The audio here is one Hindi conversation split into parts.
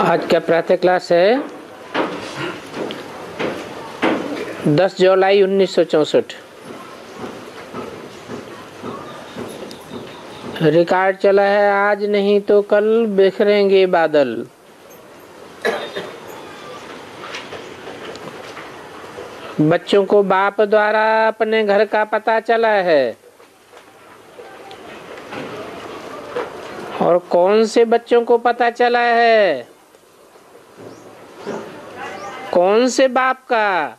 आज का प्रातः क्लास है 10 जुलाई 1964। रिकॉर्ड चला है आज नहीं तो कल बिखरेंगे बादल। बच्चों को बाप द्वारा अपने घर का पता चला है और कौन से बच्चों को पता चला है, कौन से बाप का?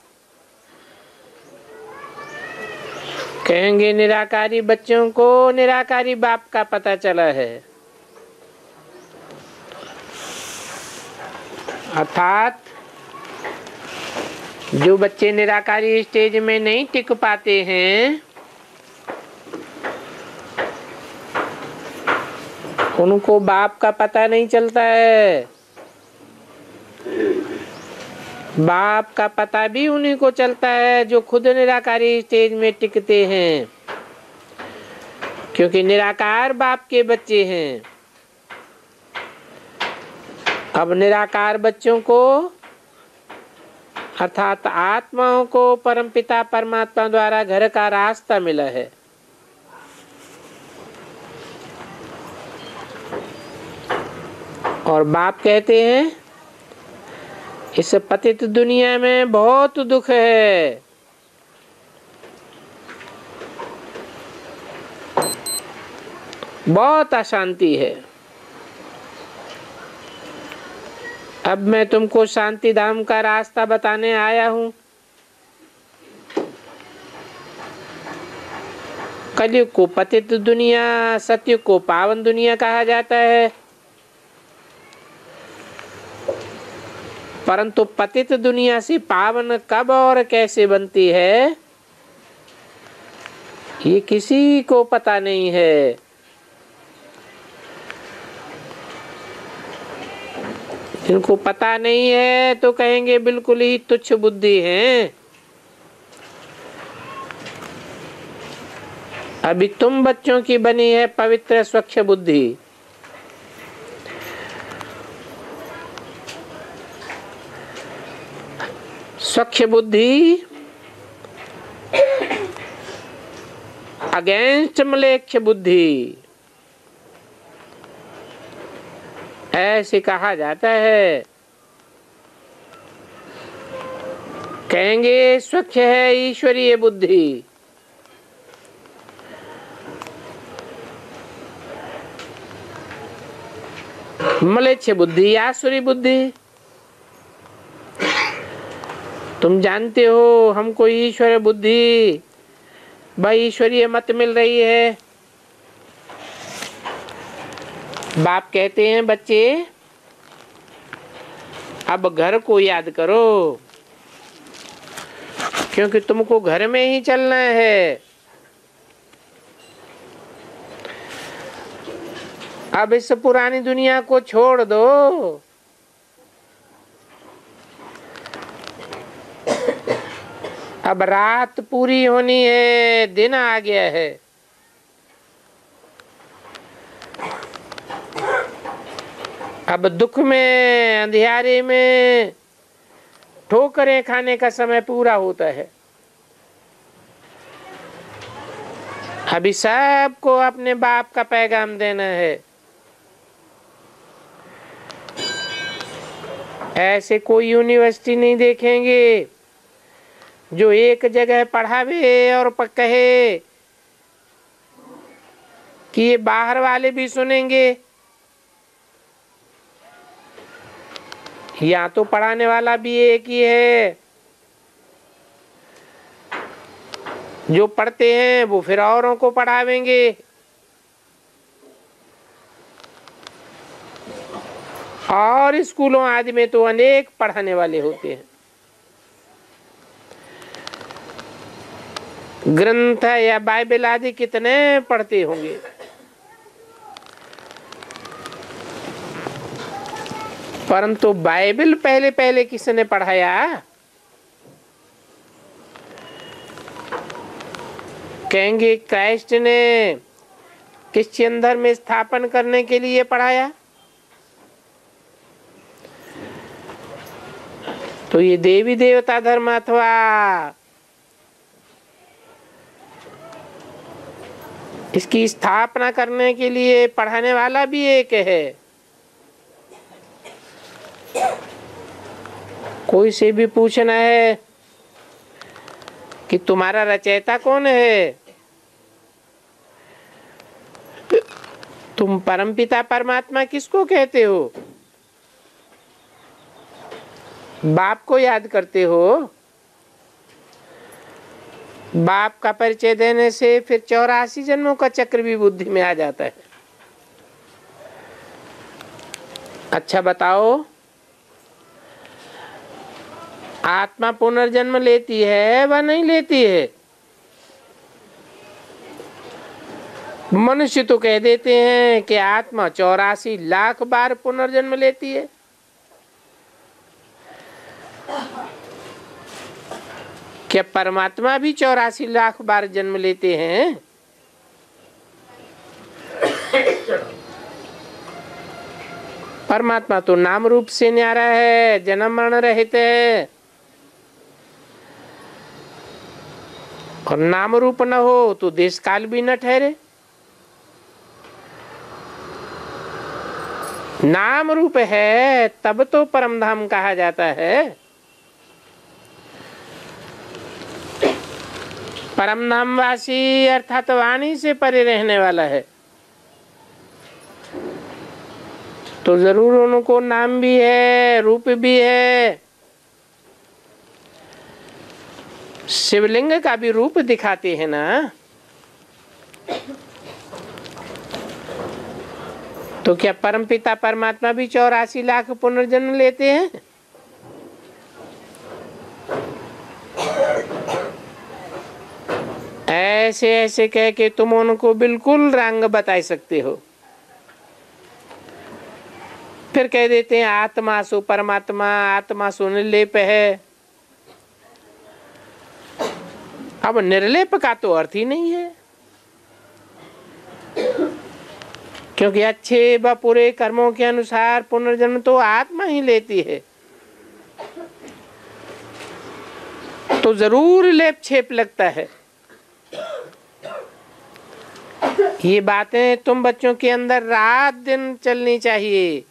कहेंगे निराकारी बच्चों को निराकारी बाप का पता चला है। अर्थात जो बच्चे निराकारी स्टेज में नहीं टिक पाते हैं उनको बाप का पता नहीं चलता है। बाप का पता भी उन्हीं को चलता है जो खुद निराकारी स्टेज में टिकते हैं, क्योंकि निराकार बाप के बच्चे हैं। अब निराकार बच्चों को अर्थात आत्माओं को परमपिता परमात्मा द्वारा घर का रास्ता मिला है। और बाप कहते हैं इस पतित दुनिया में बहुत दुख है, बहुत अशांति है। अब मैं तुमको शांति धाम का रास्ता बताने आया हूं। कलयुग को पतित दुनिया, सतयुग को पावन दुनिया कहा जाता है। परंतु पतित दुनिया से पावन कब और कैसे बनती है ये किसी को पता नहीं है। जिनको पता नहीं है तो कहेंगे बिल्कुल ही तुच्छ बुद्धि हैं। अभी तुम बच्चों की बनी है पवित्र स्वच्छ बुद्धि। स्वच्छ बुद्धि अगेंस्ट म्लेच्छ बुद्धि ऐसे कहा जाता है। कहेंगे स्वच्छ है ईश्वरीय बुद्धि। म्लेच्छ बुद्धि आसुरी बुद्धि। तुम जानते हो हमको ईश्वर बुद्धि भाई ईश्वरीय मत मिल रही है। बाप कहते हैं बच्चे अब घर को याद करो, क्योंकि तुमको घर में ही चलना है। अब इस पुरानी दुनिया को छोड़ दो। अब रात पूरी होनी है, दिन आ गया है। अब दुख में अंधियारे में ठोकरें खाने का समय पूरा होता है। अभी सबको अपने बाप का पैगाम देना है। ऐसे कोई यूनिवर्सिटी नहीं देखेंगे जो एक जगह पढ़ावे और कहे कि ये बाहर वाले भी सुनेंगे। या तो पढ़ाने वाला भी एक ही है, जो पढ़ते हैं वो फिर औरों को पढ़ावेंगे। और स्कूलों आदि में तो अनेक पढ़ाने वाले होते हैं। ग्रंथ या बाइबल आदि कितने पढ़ते होंगे। परंतु बाइबल पहले पहले किसने पढ़ाया? कहेंगे क्राइस्ट ने क्रिश्चियन धर्म में स्थापन करने के लिए पढ़ाया। तो ये देवी देवता धर्म अथवा इसकी स्थापना करने के लिए पढ़ाने वाला भी एक है। कोई से भी पूछना है कि तुम्हारा रचयिता कौन है, तुम परमपिता परमात्मा किसको कहते हो? बाप को याद करते हो। बाप का परिचय देने से फिर 84 जन्मों का चक्र भी बुद्धि में आ जाता है। अच्छा बताओ, आत्मा पुनर्जन्म लेती है व नहीं लेती है? मनुष्य तो कह देते हैं कि आत्मा 84 लाख बार पुनर्जन्म लेती है। क्या परमात्मा भी 84 लाख बार जन्म लेते हैं? परमात्मा तो नाम रूप से न्यारा है, जन्म मरण रहित है। और नाम रूप न हो तो देश काल भी न ठहरे। नाम रूप है तब तो परम धाम कहा जाता है। परम धामवासी अर्थात वाणी से परे रहने वाला है, तो जरूर उनको नाम भी है, रूप भी है। शिवलिंग का भी रूप दिखाते हैं ना। तो क्या परमपिता परमात्मा भी 84 लाख पुनर्जन्म लेते हैं? ऐसे ऐसे कह के तुम उनको बिल्कुल रंग बता सकते हो। फिर कह देते हैं आत्मा सो परमात्मा, आत्मा सो निर्लेप है। अब निर्लेप का तो अर्थ ही नहीं है, क्योंकि अच्छे व पूरे कर्मों के अनुसार पुनर्जन्म तो आत्मा ही लेती है। तो जरूर लेप छेप लगता है। ये बातें तुम बच्चों के अंदर रात दिन चलनी चाहिए।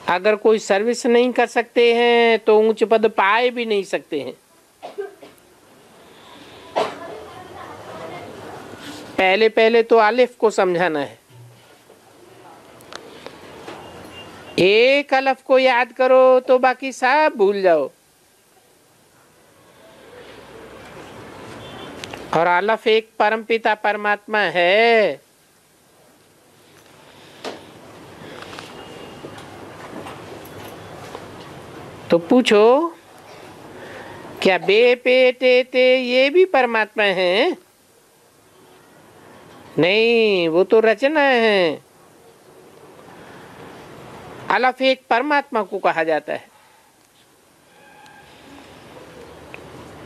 अगर कोई सर्विस नहीं कर सकते हैं तो ऊंच पद पाए भी नहीं सकते हैं। पहले पहले तो अलिफ को समझाना है। एक अलफ को याद करो तो बाकी सब भूल जाओ। और अलफ एक परमपिता परमात्मा है। तो पूछो, क्या बे पे टे ते ये भी परमात्मा हैं? नहीं, वो तो रचना है। अलफ एक परमात्मा को कहा जाता है।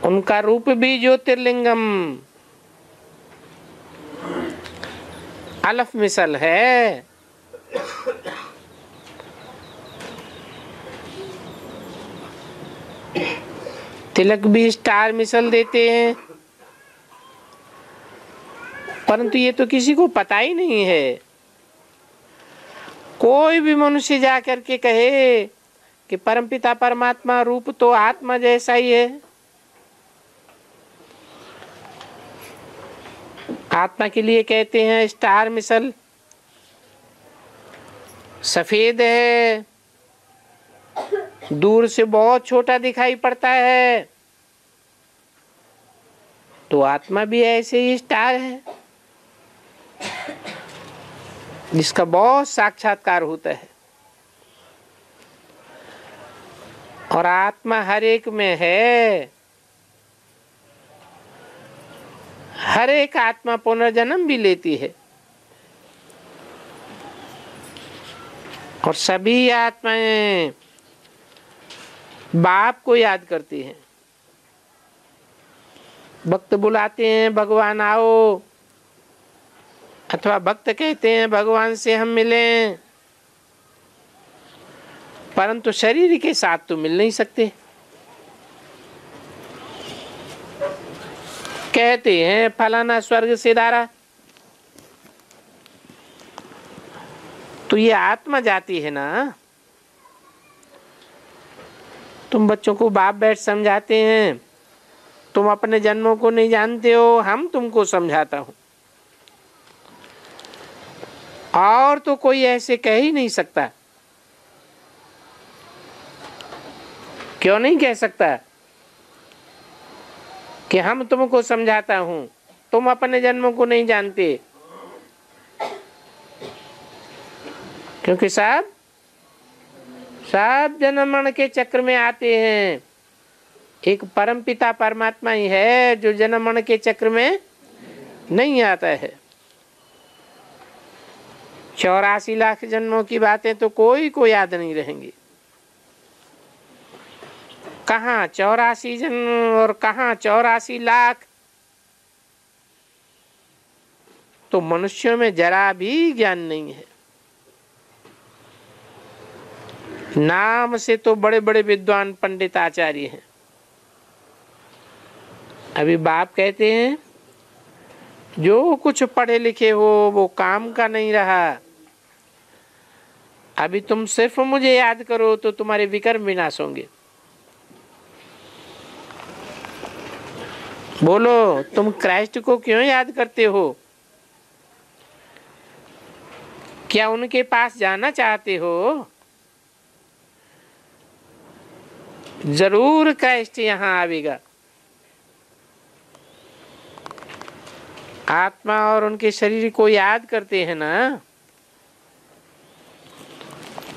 उनका रूप भी ज्योतिर्लिंगम अलफ मिसल है। तिलक भी स्टार मिसल देते हैं, परंतु ये तो किसी को पता ही नहीं है। कोई भी मनुष्य जाकर के कहे कि परमपिता परमात्मा रूप तो आत्मा जैसा ही है। आत्मा के लिए कहते हैं स्टार मिसल, सफेद है, दूर से बहुत छोटा दिखाई पड़ता है। तो आत्मा भी ऐसे ही स्टार है जिसका बहुत साक्षात्कार होता है। और आत्मा हर एक में है। हर एक आत्मा पुनर्जन्म भी लेती है। और सभी आत्माएं बाप को याद करती हैं। भक्त बुलाते हैं भगवान आओ, अथवा भक्त कहते हैं भगवान से हम मिलें। परंतु शरीर के साथ तो मिल नहीं सकते। कहते हैं फलाना स्वर्ग सिधारा, तो ये आत्मा जाती है ना। तुम बच्चों को बाप बैठ समझाते हैं, तुम अपने जन्मों को नहीं जानते हो, हम तुमको समझाता हूं। और तो कोई ऐसे कह ही नहीं सकता। क्यों नहीं कह सकता कि हम तुमको समझाता हूं, तुम अपने जन्मों को नहीं जानते? क्योंकि सब जन्म मरण के चक्र में आते हैं। एक परम पिता परमात्मा ही है जो जन्म मरण के चक्र में नहीं आता है। 84 लाख जन्मों की बातें तो कोई को याद नहीं रहेंगी। कहाँ 84 जन्म और कहाँ 84 लाख, तो मनुष्यों में जरा भी ज्ञान नहीं है। नाम से तो बड़े बड़े विद्वान पंडित आचार्य हैं। अभी बाप कहते हैं जो कुछ पढ़े लिखे हो वो काम का नहीं रहा। अभी तुम सिर्फ मुझे याद करो तो तुम्हारे विकर्म विनाश होंगे। बोलो, तुम क्राइस्ट को क्यों याद करते हो? क्या उनके पास जाना चाहते हो? जरूर क्राइस्ट यहां आवेगा। आत्मा और उनके शरीर को याद करते हैं ना,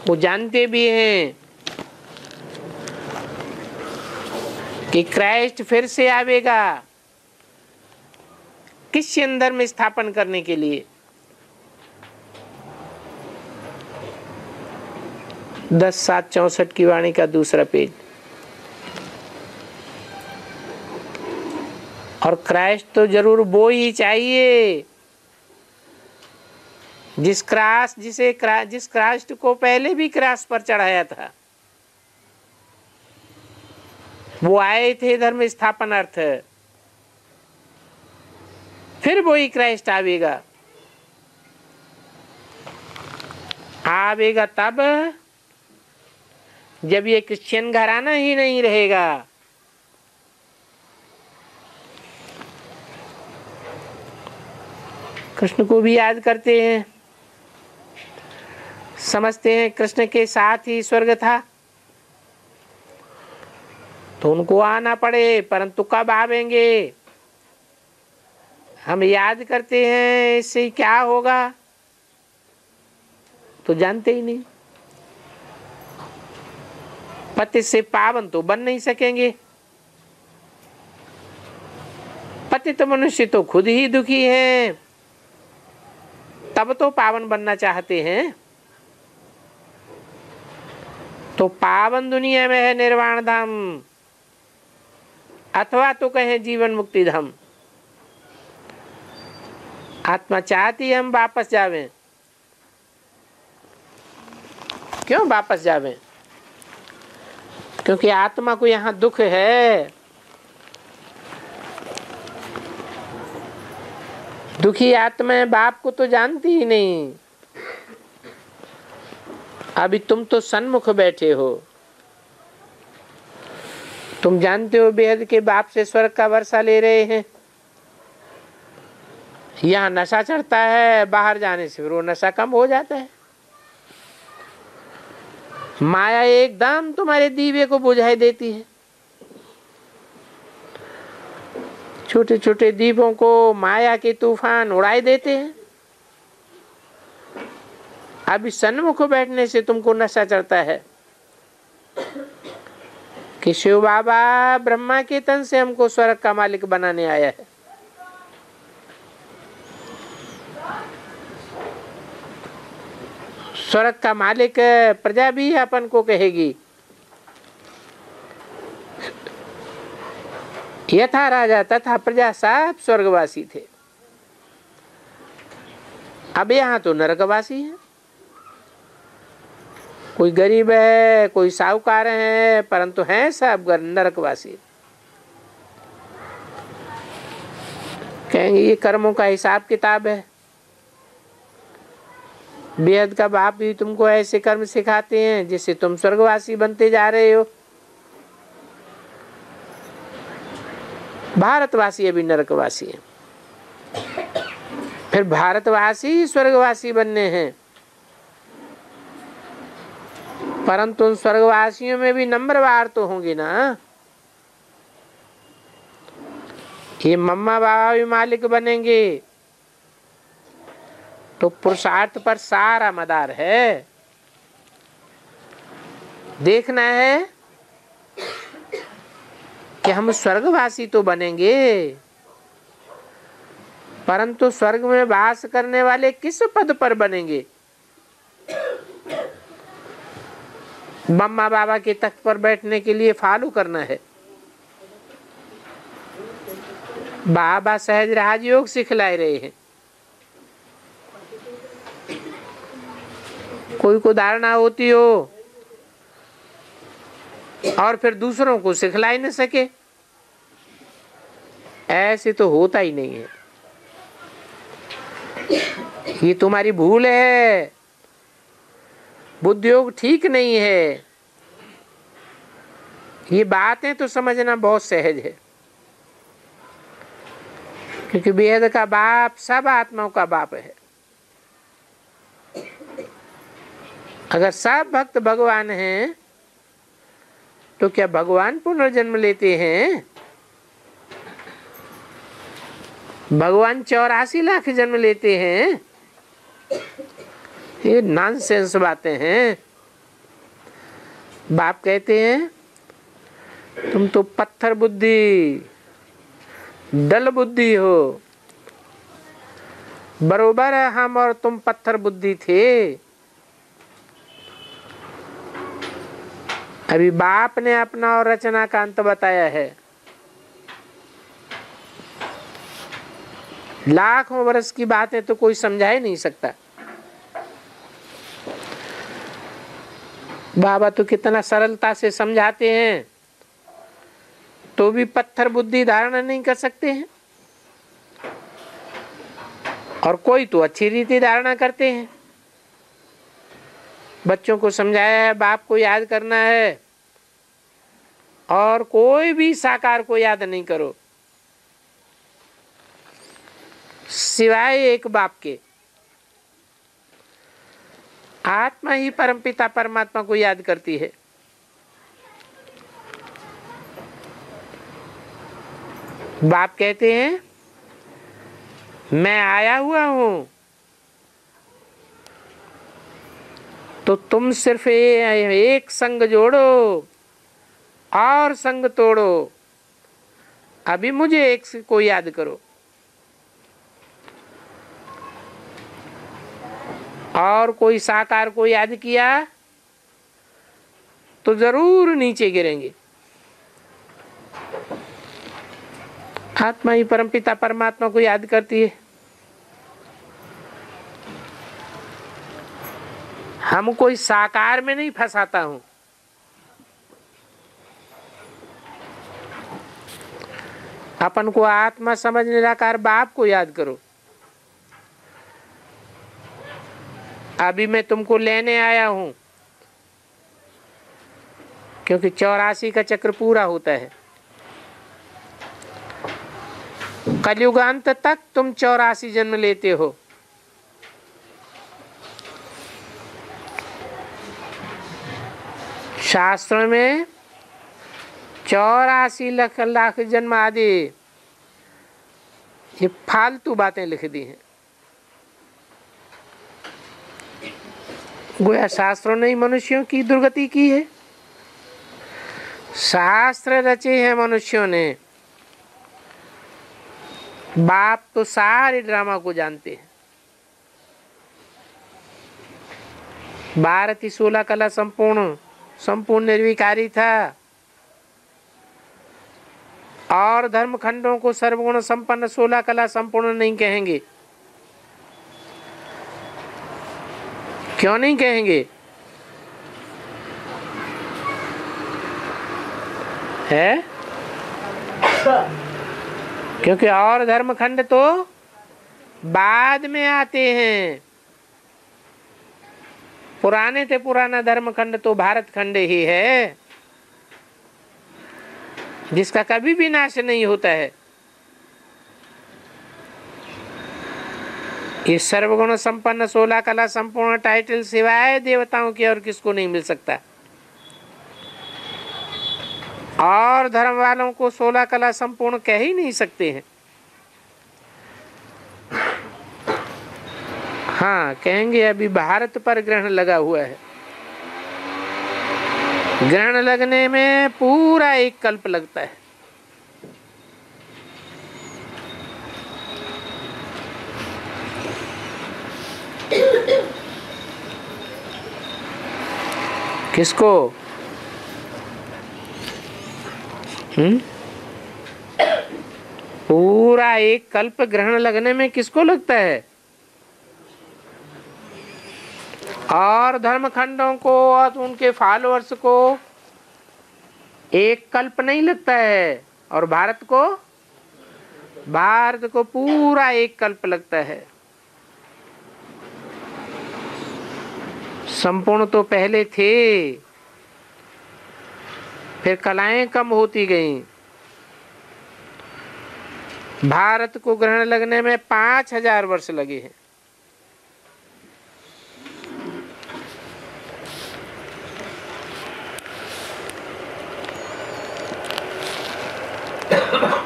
वो जानते भी हैं कि क्राइस्ट फिर से आवेगा। किस अंदर में स्थापन करने के लिए? 10/7/64 की वाणी का दूसरा पेज। और क्राइस्ट तो जरूर वो ही चाहिए जिस क्राइस्ट को पहले भी क्रॉस पर चढ़ाया था। वो आए थे धर्म स्थापन अर्थ, फिर वही क्राइस्ट आवेगा। आवेगा तब जब ये क्रिश्चियन घराना ही नहीं रहेगा। कृष्ण को भी याद करते हैं, समझते हैं कृष्ण के साथ ही स्वर्ग था, तो उनको आना पड़े, परंतु कब आवेंगे? हम याद करते हैं इससे क्या होगा तो जानते ही नहीं। पति से पावन तो बन नहीं सकेंगे। पतित मनुष्य तो खुद ही दुखी हैं, तब तो पावन बनना चाहते हैं। तो पावन दुनिया में है निर्वाण धाम, अथवा तो कहें जीवन मुक्ति धाम। आत्मा चाहती है हम वापस जावें। क्यों वापस जावें? क्योंकि आत्मा को यहाँ दुख है। दुखी आत्मा बाप को तो जानती ही नहीं। अभी तुम तो सन्मुख बैठे हो, तुम जानते हो बेहद के बाप से स्वर्ग का वर्षा ले रहे हैं। यहाँ नशा चढ़ता है, बाहर जाने से फिर वो नशा कम हो जाता है। माया एकदम तुम्हारे दीवे को बुझाई देती है। छोटे छोटे दीपों को माया के तूफान उड़ाई देते हैं। अभी सन्मुख बैठने से तुमको नशा चढ़ता है कि शिव बाबा ब्रह्मा के तन से हमको स्वर्ग का मालिक बनाने आया है। स्वर्ग का मालिक प्रजा भी अपन को कहेगी। यथा राजा तथा प्रजा सब स्वर्गवासी थे, अब यहाँ तो नरकवासी है। कोई गरीब है, कोई साहूकार है, परंतु हैं सब नरकवासी। कहेंगे ये कर्मों का हिसाब किताब है। बेहद का बाप भी तुमको ऐसे कर्म सिखाते हैं जिससे तुम स्वर्गवासी बनते जा रहे हो। भारतवासी अभी नरकवासी है, फिर भारतवासी स्वर्गवासी बनने हैं। परंतु उन स्वर्गवासियों में भी नंबरवार तो होंगे ना। ये मम्मा बाबा भी मालिक बनेंगे तो पुरुषार्थ पर सारा मदार है। देखना है कि हम स्वर्गवासी तो बनेंगे, परंतु स्वर्ग में वास करने वाले किस पद पर बनेंगे। मम्मा बाबा के तख्त पर बैठने के लिए फॉलो करना है। बाबा सहज राजयोग सिखला रहे हैं। कोई को धारणा होती हो और फिर दूसरों को सिखला ही न सके, ऐसे तो होता ही नहीं है। ये तुम्हारी भूल है, बुद्धियोग ठीक नहीं है। ये बातें तो समझना बहुत सहज है, क्योंकि वेद का बाप सब आत्माओं का बाप है। अगर सब भक्त भगवान हैं तो क्या भगवान पुनर्जन्म लेते हैं? भगवान 84 लाख जन्म लेते हैं? ये नॉनसेंस बातें हैं। बाप कहते हैं तुम तो पत्थर बुद्धि, डल बुद्धि हो। बरोबर है, हम और तुम पत्थर बुद्धि थे। अभी बाप ने अपना और रचना का अंत बताया है। लाखों वर्ष की बातें तो कोई समझा ही नहीं सकता। बाबा तो कितना सरलता से समझाते हैं, तो भी पत्थर बुद्धि धारणा नहीं कर सकते हैं। और कोई तो अच्छी रीति धारणा करते हैं। बच्चों को समझाया है बाप को याद करना है, और कोई भी साकार को याद नहीं करो सिवाय एक बाप के। आत्मा ही परमपिता परमात्मा को याद करती है। बाप कहते हैं मैं आया हुआ हूं, तो तुम सिर्फ एक संग जोड़ो और संग तोड़ो। अभी मुझे एक को याद करो और कोई साकार को याद किया तो जरूर नीचे गिरेंगे। आत्मा ही परमपिता परमात्मा को याद करती है। हम कोई साकार में नहीं फंसाता हूं। अपन को आत्मा समझ निराकार बाप को याद करो। अभी मैं तुमको लेने आया हूं, क्योंकि 84 का चक्र पूरा होता है। कलयुगांत तक तुम 84 जन्म लेते हो। शास्त्रों में 84 लाख जन्म आदि ये फालतू बातें लिख दी हैं। गोया शास्त्रों ने मनुष्यों की दुर्गति की है। शास्त्र रचे हैं मनुष्यों ने। बाप तो सारे ड्रामा को जानते हैं। 12 16 कला संपूर्ण निर्विकारी था, और धर्म खंडों को सर्वगुण संपन्न 16 कला संपूर्ण नहीं कहेंगे। क्यों नहीं कहेंगे? है, क्योंकि और धर्मखंड तो बाद में आते हैं। पुराने से पुराना धर्मखंड तो भारत खंड ही है, जिसका कभी भी नाश नहीं होता है। ये सर्वगुण संपन्न 16 कला संपूर्ण टाइटल सिवाय देवताओं के और किसको नहीं मिल सकता। और धर्म वालों को 16 कला संपूर्ण कह ही नहीं सकते हैं। हाँ कहेंगे अभी भारत पर ग्रहण लगा हुआ है। ग्रहण लगने में पूरा एक कल्प लगता है। किसको? पूरा एक कल्प ग्रहण लगने में किसको लगता है? और धर्मखंडों को और उनके फॉलोअर्स को एक कल्प नहीं लगता है, और भारत को पूरा एक कल्प लगता है। संपूर्ण तो पहले थे, फिर कलाएं कम होती गईं। भारत को ग्रहण लगने में 5000 वर्ष लगे हैं।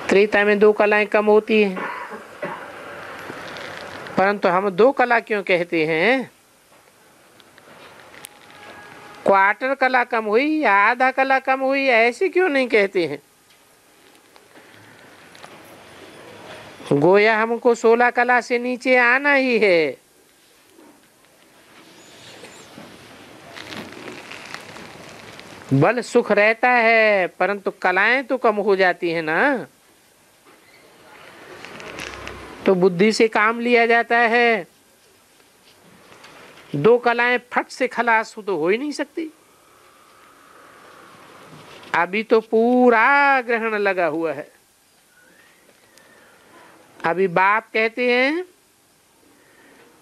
त्रेता में 2 कलाएं कम होती हैं, परंतु हम 2 कला क्यों कहते हैं? क्वार्टर कला कम हुई या आधा कला कम हुई, ऐसे क्यों नहीं कहते हैं? गोया हमको 16 कला से नीचे आना ही है। बल सुख रहता है, परंतु कलाएं तो कम हो जाती है ना। तो बुद्धि से काम लिया जाता है। 2 कलाएं फट से खलास हो ही नहीं सकती। अभी तो पूरा ग्रहण लगा हुआ है। अभी बाप कहते हैं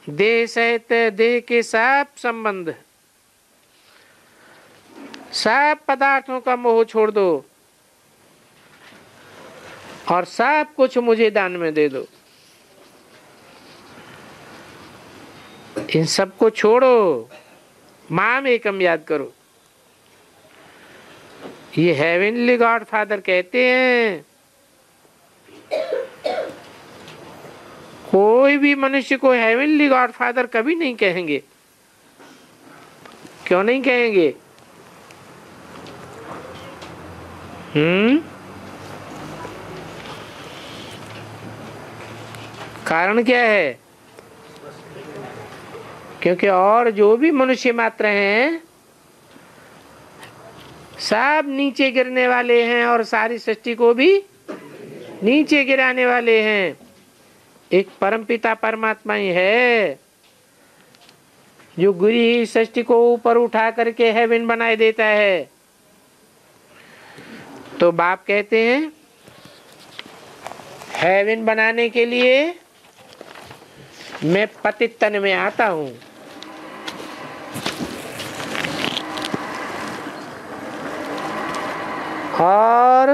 देह सहित देह के सब संबंध, सब पदार्थों का मोह छोड़ दो और सब कुछ मुझे दान में दे दो। इन सबको छोड़ो, माम एकम याद करो। ये हेवनली गॉड फादर कहते हैं। कोई भी मनुष्य को हेवनली गॉड फादर कभी नहीं कहेंगे। क्यों नहीं कहेंगे? कारण क्या है? क्योंकि और जो भी मनुष्य मात्र हैं सब नीचे गिरने वाले हैं और सारी सृष्टि को भी नीचे गिराने वाले हैं। एक परमपिता परमात्मा ही है जो गुरी सृष्टि को ऊपर उठा करके हेवन बनाए देता है। तो बाप कहते हैं हेवन बनाने के लिए मैं पतित तन में आता हूं। और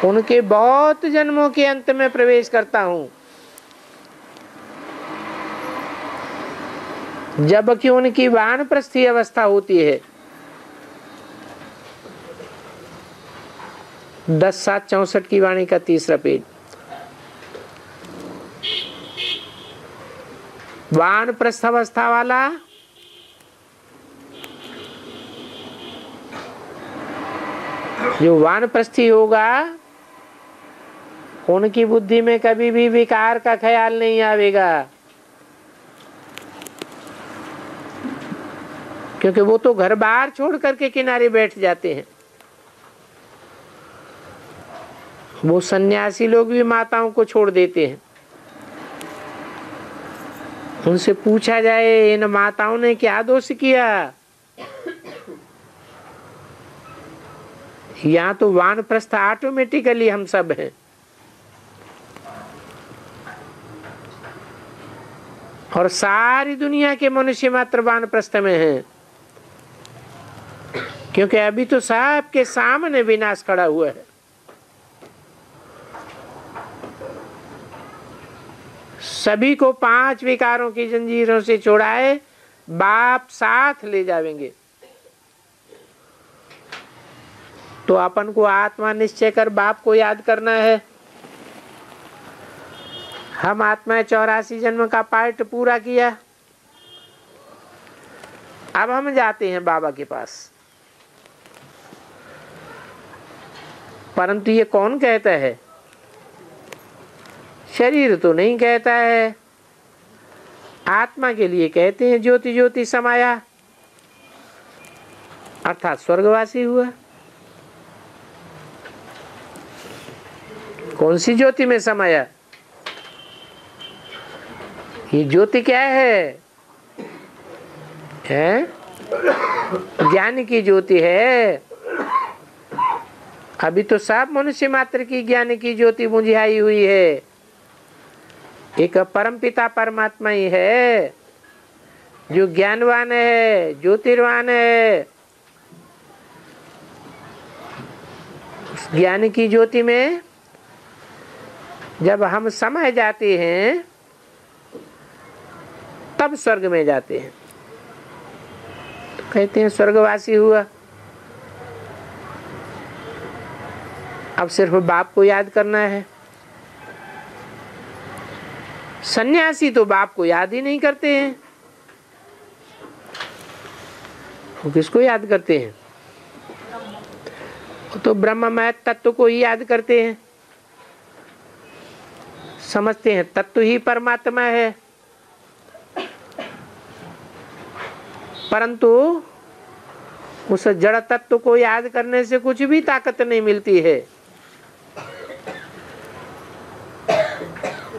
उनके बहुत जन्मों के अंत में प्रवेश करता हूं, जबकि उनकी वानप्रस्थी अवस्था होती है। 10/7/64 की वाणी का 3रा पेज। वानप्रस्थ अवस्था वाला जो वानप्रस्थी होगा उनकी बुद्धि में कभी भी विकार का ख्याल नहीं आवेगा, क्योंकि वो तो घर बार छोड़ करके किनारे बैठ जाते हैं। वो सन्यासी लोग भी माताओं को छोड़ देते हैं। उनसे पूछा जाए इन माताओं ने क्या दोष किया? यहाँ तो वानप्रस्थ ऑटोमेटिकली हम सब हैं। और सारी दुनिया के मनुष्य मात्र वानप्रस्थ में हैं, क्योंकि अभी तो सबके सामने विनाश खड़ा हुआ है। सभी को 5 विकारों की जंजीरों से छुड़ाए बाप साथ ले जावेंगे। तो अपन को आत्मा निश्चय कर बाप को याद करना है। हम आत्मा 84 जन्म का पार्ट पूरा किया, अब हम जाते हैं बाबा के पास। परंतु ये कौन कहता है? शरीर तो नहीं कहता है, आत्मा के लिए कहते हैं ज्योति ज्योति समाया, अर्थात स्वर्गवासी हुआ। कौन सी ज्योति में समाया? ये ज्योति क्या है? ज्ञान की ज्योति है। अभी तो सब मनुष्य मात्र की ज्ञान की ज्योति बुझाई हुई है। एक परमपिता परमात्मा ही है जो ज्ञानवान है, ज्योतिर्वान है। उस ज्ञान की ज्योति में जब हम समा जाते हैं तब स्वर्ग में जाते हैं, तो कहते हैं स्वर्गवासी हुआ। अब सिर्फ बाप को याद करना है। सन्यासी तो बाप को याद ही नहीं करते हैं, वो किसको याद करते हैं? वो तो ब्रह्ममय तत्व को ही याद करते हैं। समझते हैं तत्व ही परमात्मा है, परंतु उस जड़ तत्व को याद करने से कुछ भी ताकत नहीं मिलती है।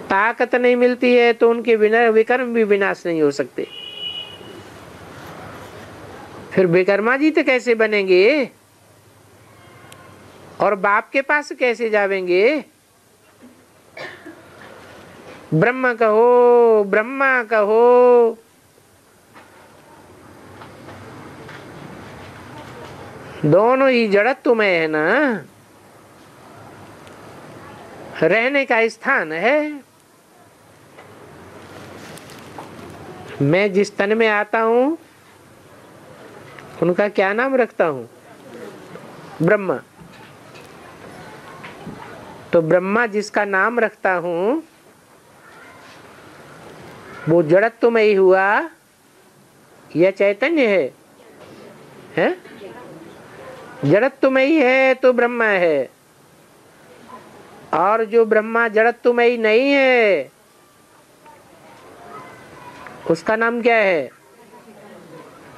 ताकत नहीं मिलती है तो उनके विकर्म भी विनाश नहीं हो सकते। फिर विकर्माजीत कैसे बनेंगे और बाप के पास कैसे जावेंगे? ब्रह्म कहो, ब्रह्मा कहो, दोनों ही जड़त्व में है ना, रहने का स्थान है। मैं जिस तन में आता हूं उनका क्या नाम रखता हूं? ब्रह्मा। तो ब्रह्मा जिसका नाम रखता हूं वो जड़त्व में ही हुआ या चैतन्य है? जड़त्व में ही है तो ब्रह्मा है। और जो ब्रह्मा जड़त्व में ही नहीं है उसका नाम क्या है?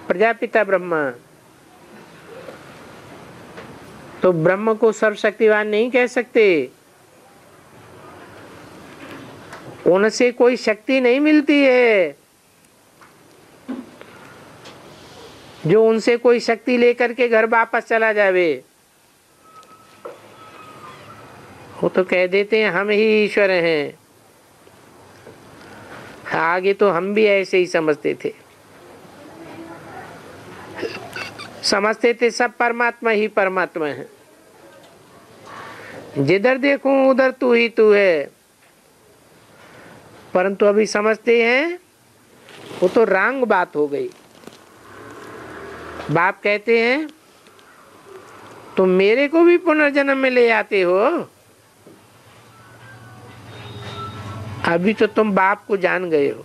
प्रजापिता ब्रह्मा। तो ब्रह्म को सर्वशक्तिवान नहीं कह सकते, उनसे कोई शक्ति नहीं मिलती है। जो उनसे कोई शक्ति लेकर के घर वापस चला जावे वो तो कह देते हैं हम ही ईश्वर हैं। आगे तो हम भी ऐसे ही समझते थे, समझते थे सब परमात्मा ही परमात्मा है, जिधर देखूं उधर तू ही तू है। परंतु अभी समझते हैं वो तो रंग बात हो गई। बाप कहते हैं तुम मेरे को भी पुनर्जन्म में ले आते हो। अभी तो तुम बाप को जान गए हो,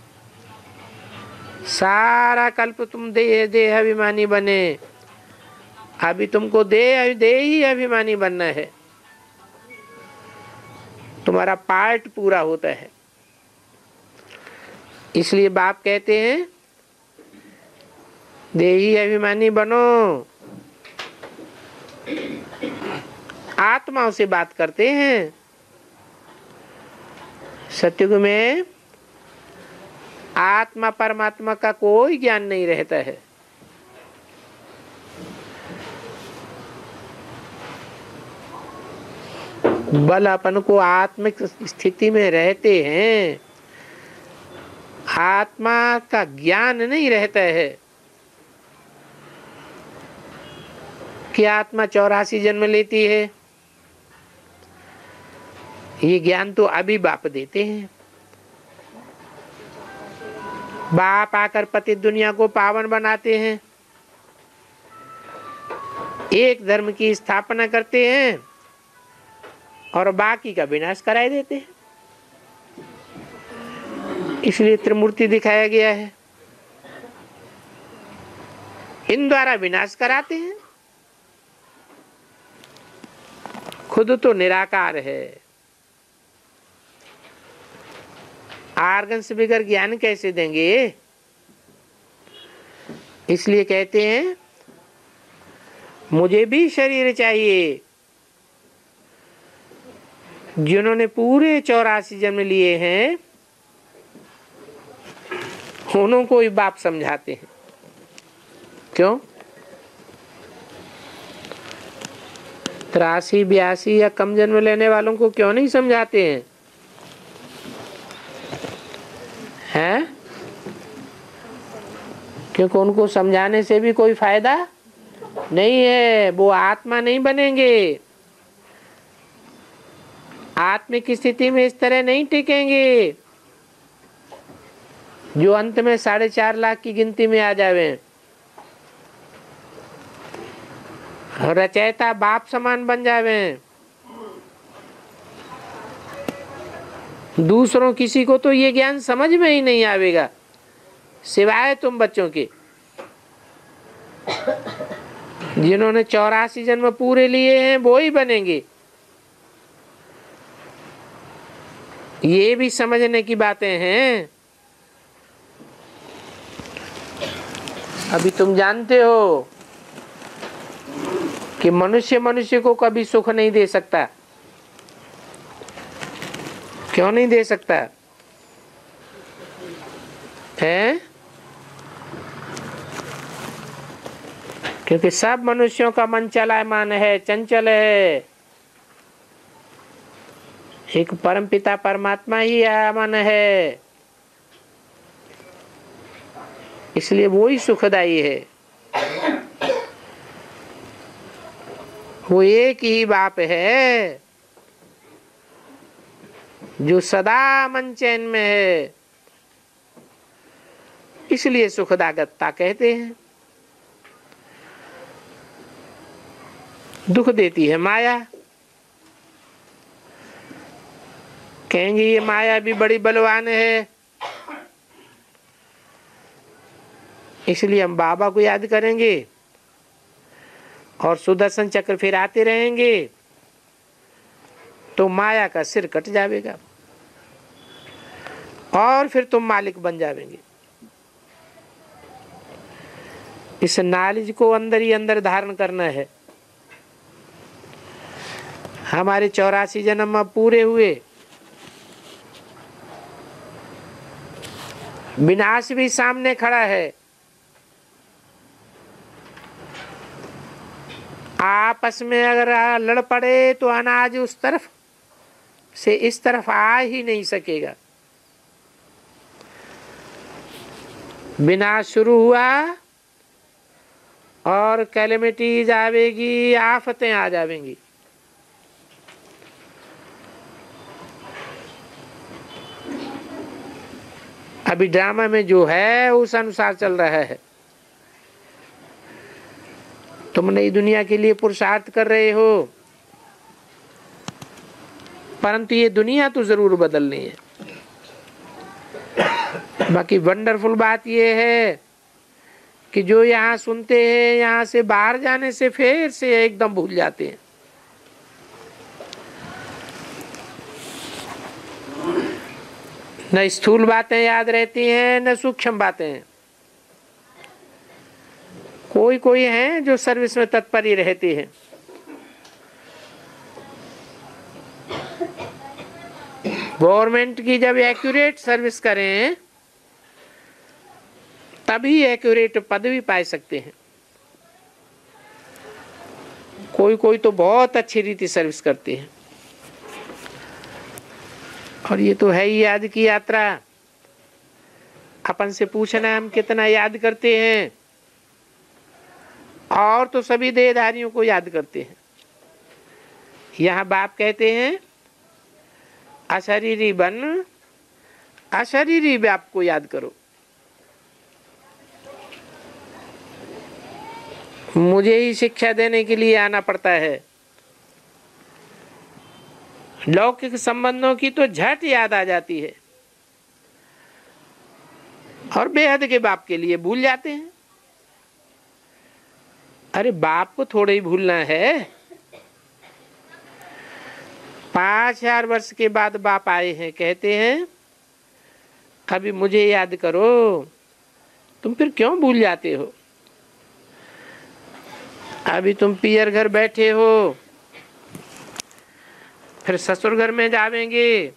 सारा कल्प तुम देह अभिमानी बने, अभी तुमको देह ही अभिमानी बनना है। तुम्हारा पार्ट पूरा होता है। इसलिए बाप कहते हैं देही अभिमानी बनो। आत्माओं से बात करते हैं। सत्युग में आत्मा परमात्मा का कोई ज्ञान नहीं रहता है। बल अपन को आत्मिक स्थिति में रहते हैं, आत्मा का ज्ञान नहीं रहता है कि आत्मा 84 जन्म लेती है। ये ज्ञान तो अभी बाप देते हैं। बाप आकर पतित दुनिया को पावन बनाते हैं, एक धर्म की स्थापना करते हैं और बाकी का विनाश कराए देते हैं। इसलिए त्रिमूर्ति दिखाया गया है, इन द्वारा विनाश कराते हैं। खुद तो निराकार है, आर्गन से बगैर ज्ञान कैसे देंगे? इसलिए कहते हैं मुझे भी शरीर चाहिए। जिन्होंने पूरे 84 जन्म लिए हैं उनको ही बाप समझाते हैं। क्यों? 83, 82 या कम जन्म लेने वालों को क्यों नहीं समझाते हैं? हैं? क्योंकि उनको समझाने से भी कोई फायदा नहीं है, वो आत्मा नहीं बनेंगे, आत्मिक स्थिति में इस तरह नहीं टिकेंगे जो अंत में 4.5 लाख की गिनती में आ जावे। रचयिता बाप समान बन जावे, दूसरों किसी को तो ये ज्ञान समझ में ही नहीं आवेगा सिवाय तुम बच्चों के, जिन्होंने 84 जन्म पूरे लिए हैं वो ही बनेंगे। ये भी समझने की बातें हैं। अभी तुम जानते हो कि मनुष्य मनुष्य को कभी सुख नहीं दे सकता। क्यों नहीं दे सकता है? क्योंकि सब मनुष्यों का मन चलायमान है, चंचल है। एक परमपिता परमात्मा ही अमन है, इसलिए वो ही सुखदायी है। वो एक ही बाप है जो सदा मन चैन में है, इसलिए सुखदागतता कहते हैं। दुख देती है माया, कहेंगे ये माया भी बड़ी बलवान है, इसलिए हम बाबा को याद करेंगे और सुदर्शन चक्र फिराते रहेंगे तो माया का सिर कट जाएगा और फिर तुम मालिक बन जाएंगे। इस नॉलेज को अंदर ही अंदर धारण करना है। हमारे 84 जन्म अब पूरे हुए, विनाश भी सामने खड़ा है। आपस में अगर लड़ पड़े तो अनाज उस तरफ से इस तरफ आ ही नहीं सकेगा। विनाश शुरू हुआ और कैलेमिटीज आवेगी, आफतें आ जाएंगी। अभी ड्रामा में जो है उस अनुसार चल रहा है। तुम नई दुनिया के लिए पुरुषार्थ कर रहे हो, परंतु ये दुनिया तो जरूर बदलनी है। बाकी वंडरफुल बात ये है कि जो यहाँ सुनते हैं, यहाँ से बाहर जाने से फिर से एकदम भूल जाते हैं। न स्थूल बातें याद रहती हैं, न सूक्ष्म बातें। कोई कोई हैं जो सर्विस में तत्पर ही रहती है। गवर्नमेंट की जब एक्यूरेट सर्विस करें तभी एक्यूरेट पदवी पा सकते हैं। कोई कोई तो बहुत अच्छी रीति सर्विस करते हैं। और ये तो है ही याद की यात्रा। अपन से पूछना हम कितना याद करते हैं, और तो सभी देहधारियों को याद करते हैं। यहाँ बाप कहते हैं अशरीरी बन, अशरीरी बाप को याद करो। मुझे ही शिक्षा देने के लिए आना पड़ता है। लौकिक संबंधों की तो झट याद आ जाती है, और बेहद के बाप के लिए भूल जाते हैं। अरे बाप को थोड़ा ही भूलना है। 5000 वर्ष के बाद बाप आए हैं, कहते हैं अभी मुझे याद करो। तुम फिर क्यों भूल जाते हो? अभी तुम पियर घर बैठे हो, फिर ससुर घर में जावेंगे।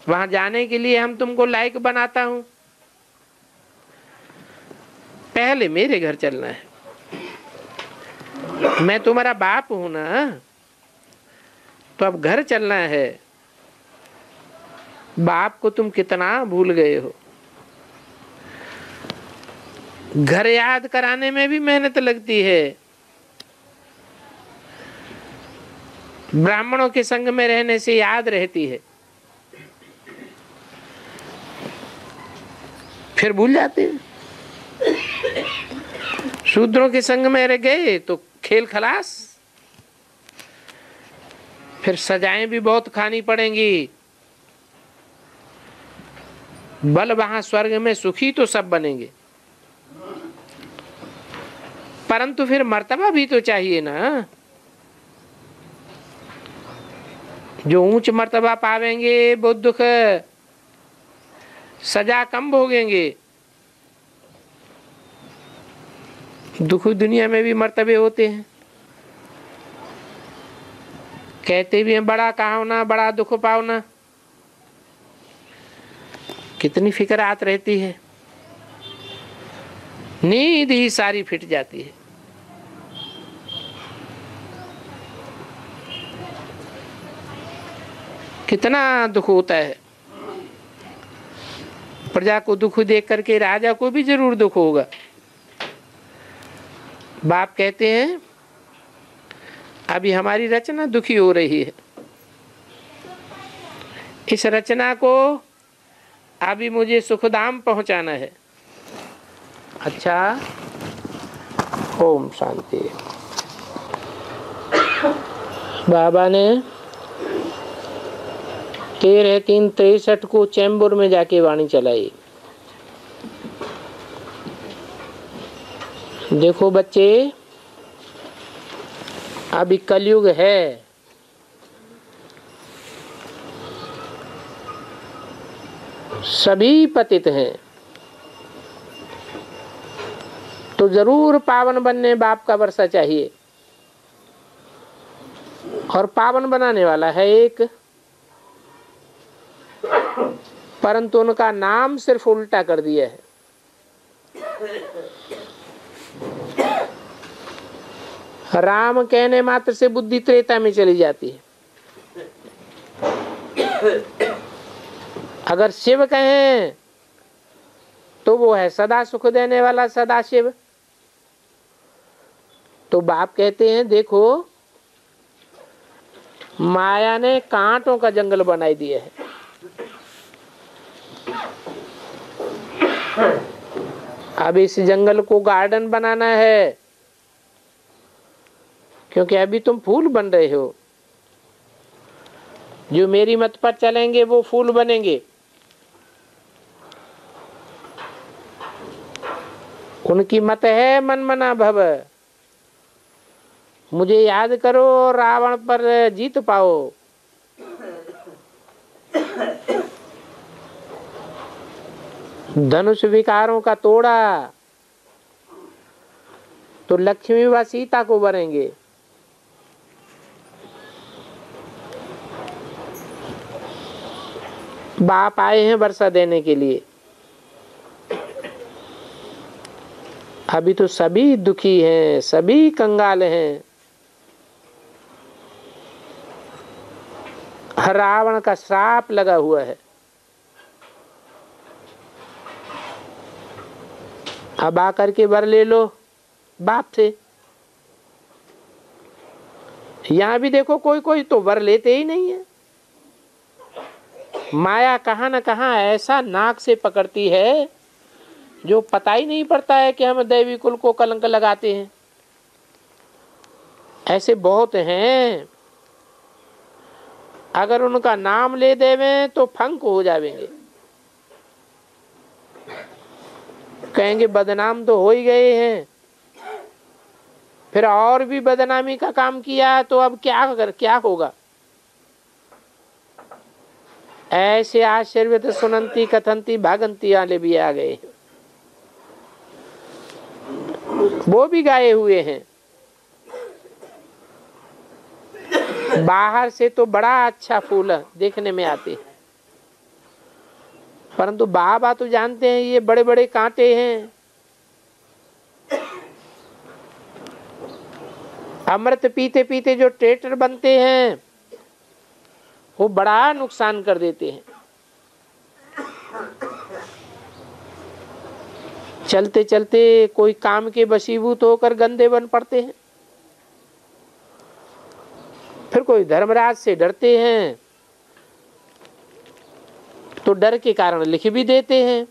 वहां जाने के लिए हम तुमको लायक बनाता हूं। पहले मेरे घर चलना है। मैं तुम्हारा बाप हूं ना, तो अब घर चलना है। बाप को तुम कितना भूल गए हो। घर याद कराने में भी मेहनत लगती है। ब्राह्मणों के संग में रहने से याद रहती है, फिर भूल जाते हैं। शूद्रों के संग में रह गए तो खेल खलास, फिर सजाएं भी बहुत खानी पड़ेंगी। बल वहां स्वर्ग में सुखी तो सब बनेंगे, परंतु फिर मर्तबा भी तो चाहिए ना। जो ऊंच मर्तबा पावेंगे वो दुख सजा कम भोगेंगे। दुख दुनिया में भी मर्तबे होते हैं। कहते भी हैं बड़ा कहाओ ना, बड़ा दुख पाओ ना। कितनी फिक्रात रहती है, नींद ही सारी फिट जाती है। कितना दुख होता है। प्रजा को दुख देख करके राजा को भी जरूर दुख होगा। बाप कहते हैं अभी हमारी रचना दुखी हो रही है। इस रचना को अभी मुझे सुखधाम पहुंचाना है। अच्छा, ओम शांति। बाबा ने 13/3/63 को चैम्बूर में जाके वाणी चलाई। देखो बच्चे, अभी कलयुग है। सभी पतित हैं, तो जरूर पावन बनने बाप का वर्षा चाहिए। और पावन बनाने वाला है एक, परंतु उनका नाम सिर्फ उल्टा कर दिया है। राम कहने मात्र से बुद्धि त्रेता में चली जाती है। अगर शिव कहें तो वो है सदा सुख देने वाला सदा शिव। तो बाप कहते हैं देखो, माया ने कांटों का जंगल बनाई दिया है। अब इस जंगल को गार्डन बनाना है, क्योंकि अभी तुम फूल बन रहे हो। जो मेरी मत पर चलेंगे वो फूल बनेंगे। उनकी मत है मन मना भव। मुझे याद करो, रावण पर जीत पाओ। धनुष विकारों का तोड़ा तो लक्ष्मी व सीता को बनेंगे। बाप आए हैं वर्षा देने के लिए। अभी तो सभी दुखी हैं, सभी कंगाल हैं। रावण का श्राप लगा हुआ है। अब आकर के वर ले लो बाप से। यहां भी देखो कोई कोई तो वर लेते ही नहीं है। माया कहां न कहां ऐसा नाक से पकड़ती है जो पता ही नहीं पड़ता है कि हम दैवी कुल को कलंक लगाते हैं। ऐसे बहुत हैं, अगर उनका नाम ले देवें तो फंक हो जाएंगे, कहेंगे बदनाम तो हो ही गए हैं, फिर और भी बदनामी का काम किया तो अब क्या होगा। ऐसे आशीर्वित सुनंती कथंती भागंती वाले भी आ गए हैं, वो भी गाए हुए हैं। बाहर से तो बड़ा अच्छा फूल देखने में आते हैं, परंतु बाबा तो जानते हैं ये बड़े बड़े कांटे हैं। अमृत पीते पीते जो टेटर बनते हैं वो बड़ा नुकसान कर देते हैं। चलते चलते कोई काम के वशीभूत होकर गंदे बन पड़ते हैं, फिर कोई धर्मराज से डरते हैं तो डर के कारण लिख भी देते हैं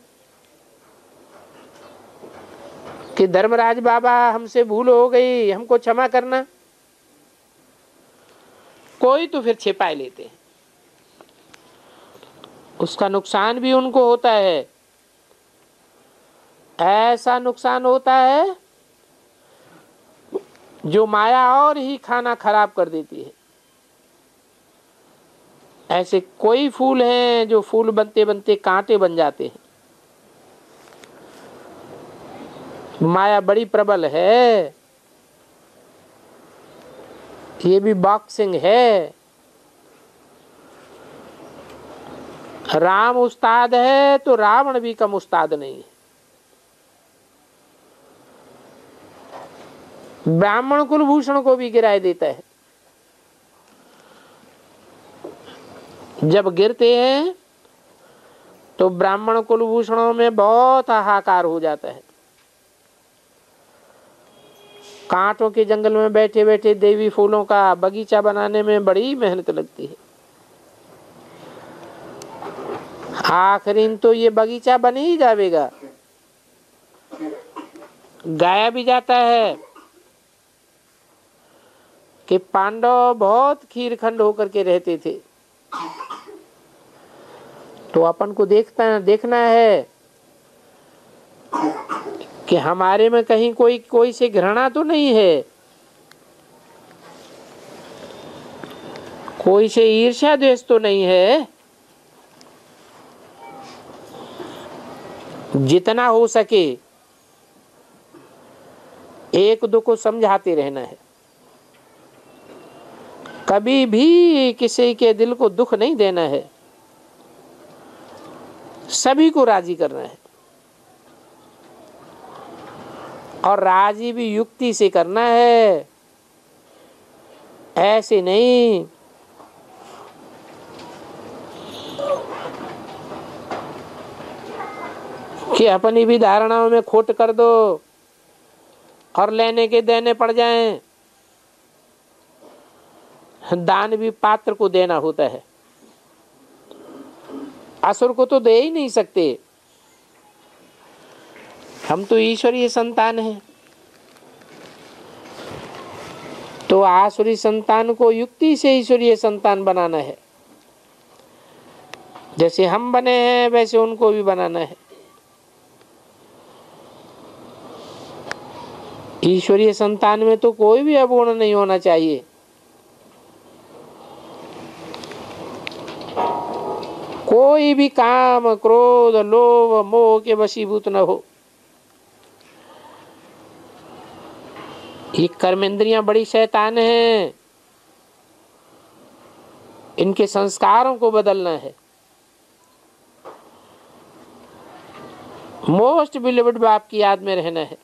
कि धर्मराज बाबा हमसे भूल हो गई, हमको क्षमा करना। कोई तो फिर छिपा लेते हैं, उसका नुकसान भी उनको होता है। ऐसा नुकसान होता है जो माया और ही खाना खराब कर देती है। ऐसे कोई फूल हैं जो फूल बनते बनते कांटे बन जाते हैं। माया बड़ी प्रबल है, ये भी बॉक्सिंग है। राम उस्ताद है तो रावण भी कम उस्ताद नहीं है। ब्राह्मण कुलभूषण को भी गिराए देता है। जब गिरते हैं तो ब्राह्मण कुलभूषणों में बहुत हाहाकार हो जाता है। कांटों के जंगल में बैठे बैठे देवी फूलों का बगीचा बनाने में बड़ी मेहनत लगती है। आखिरी तो ये बगीचा बन ही जाएगा, गाया भी जाता है कि पांडव बहुत खीरखंड होकर के रहते थे। तो अपन को देखना है कि हमारे में कहीं कोई से घृणा तो नहीं है, कोई से ईर्ष्या द्वेष तो नहीं है। जितना हो सके एक दो को समझाते रहना है। कभी भी किसी के दिल को दुख नहीं देना है, सभी को राजी करना है। और राजी भी युक्ति से करना है, ऐसे नहीं कि अपनी भी धारणाओं में खोट कर दो और लेने के देने पड़ जाएं। दान भी पात्र को देना होता है, असुर को तो दे ही नहीं सकते। हम तो ईश्वरीय संतान हैं, तो आसुरी संतान को युक्ति से ईश्वरीय संतान बनाना है। जैसे हम बने हैं वैसे उनको भी बनाना है। ईश्वरीय संतान में तो कोई भी अवगुण नहीं होना चाहिए। कोई भी काम क्रोध लोभ मोह के वशीभूत न हो। ये कर्मेंद्रियां बड़ी शैतान हैं, इनके संस्कारों को बदलना है। मोस्ट बिलीव्ड बाप की याद में रहना है।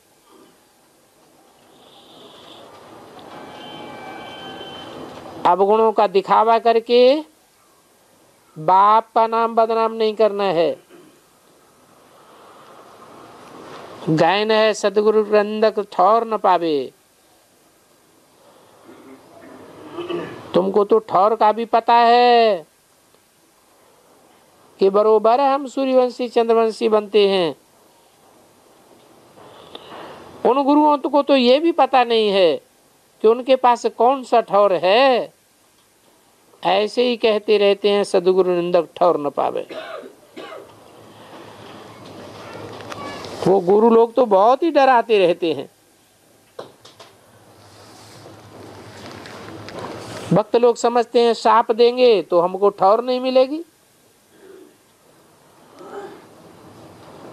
अवगुणों का दिखावा करके बाप का नाम बदनाम नहीं करना है। गायन है सदगुरु रंदक ठौर न पावे। तुमको तो ठौर का भी पता है कि बरोबर हम सूर्यवंशी चंद्रवंशी बनते हैं। उन गुरुओं को तो ये भी पता नहीं है कि उनके पास कौन सा ठौर है। ऐसे ही कहते रहते हैं सदगुरु निंदक ठौर न पावे। वो गुरु लोग तो बहुत ही डराते रहते हैं। भक्त लोग समझते हैं शाप देंगे तो हमको ठौर नहीं मिलेगी,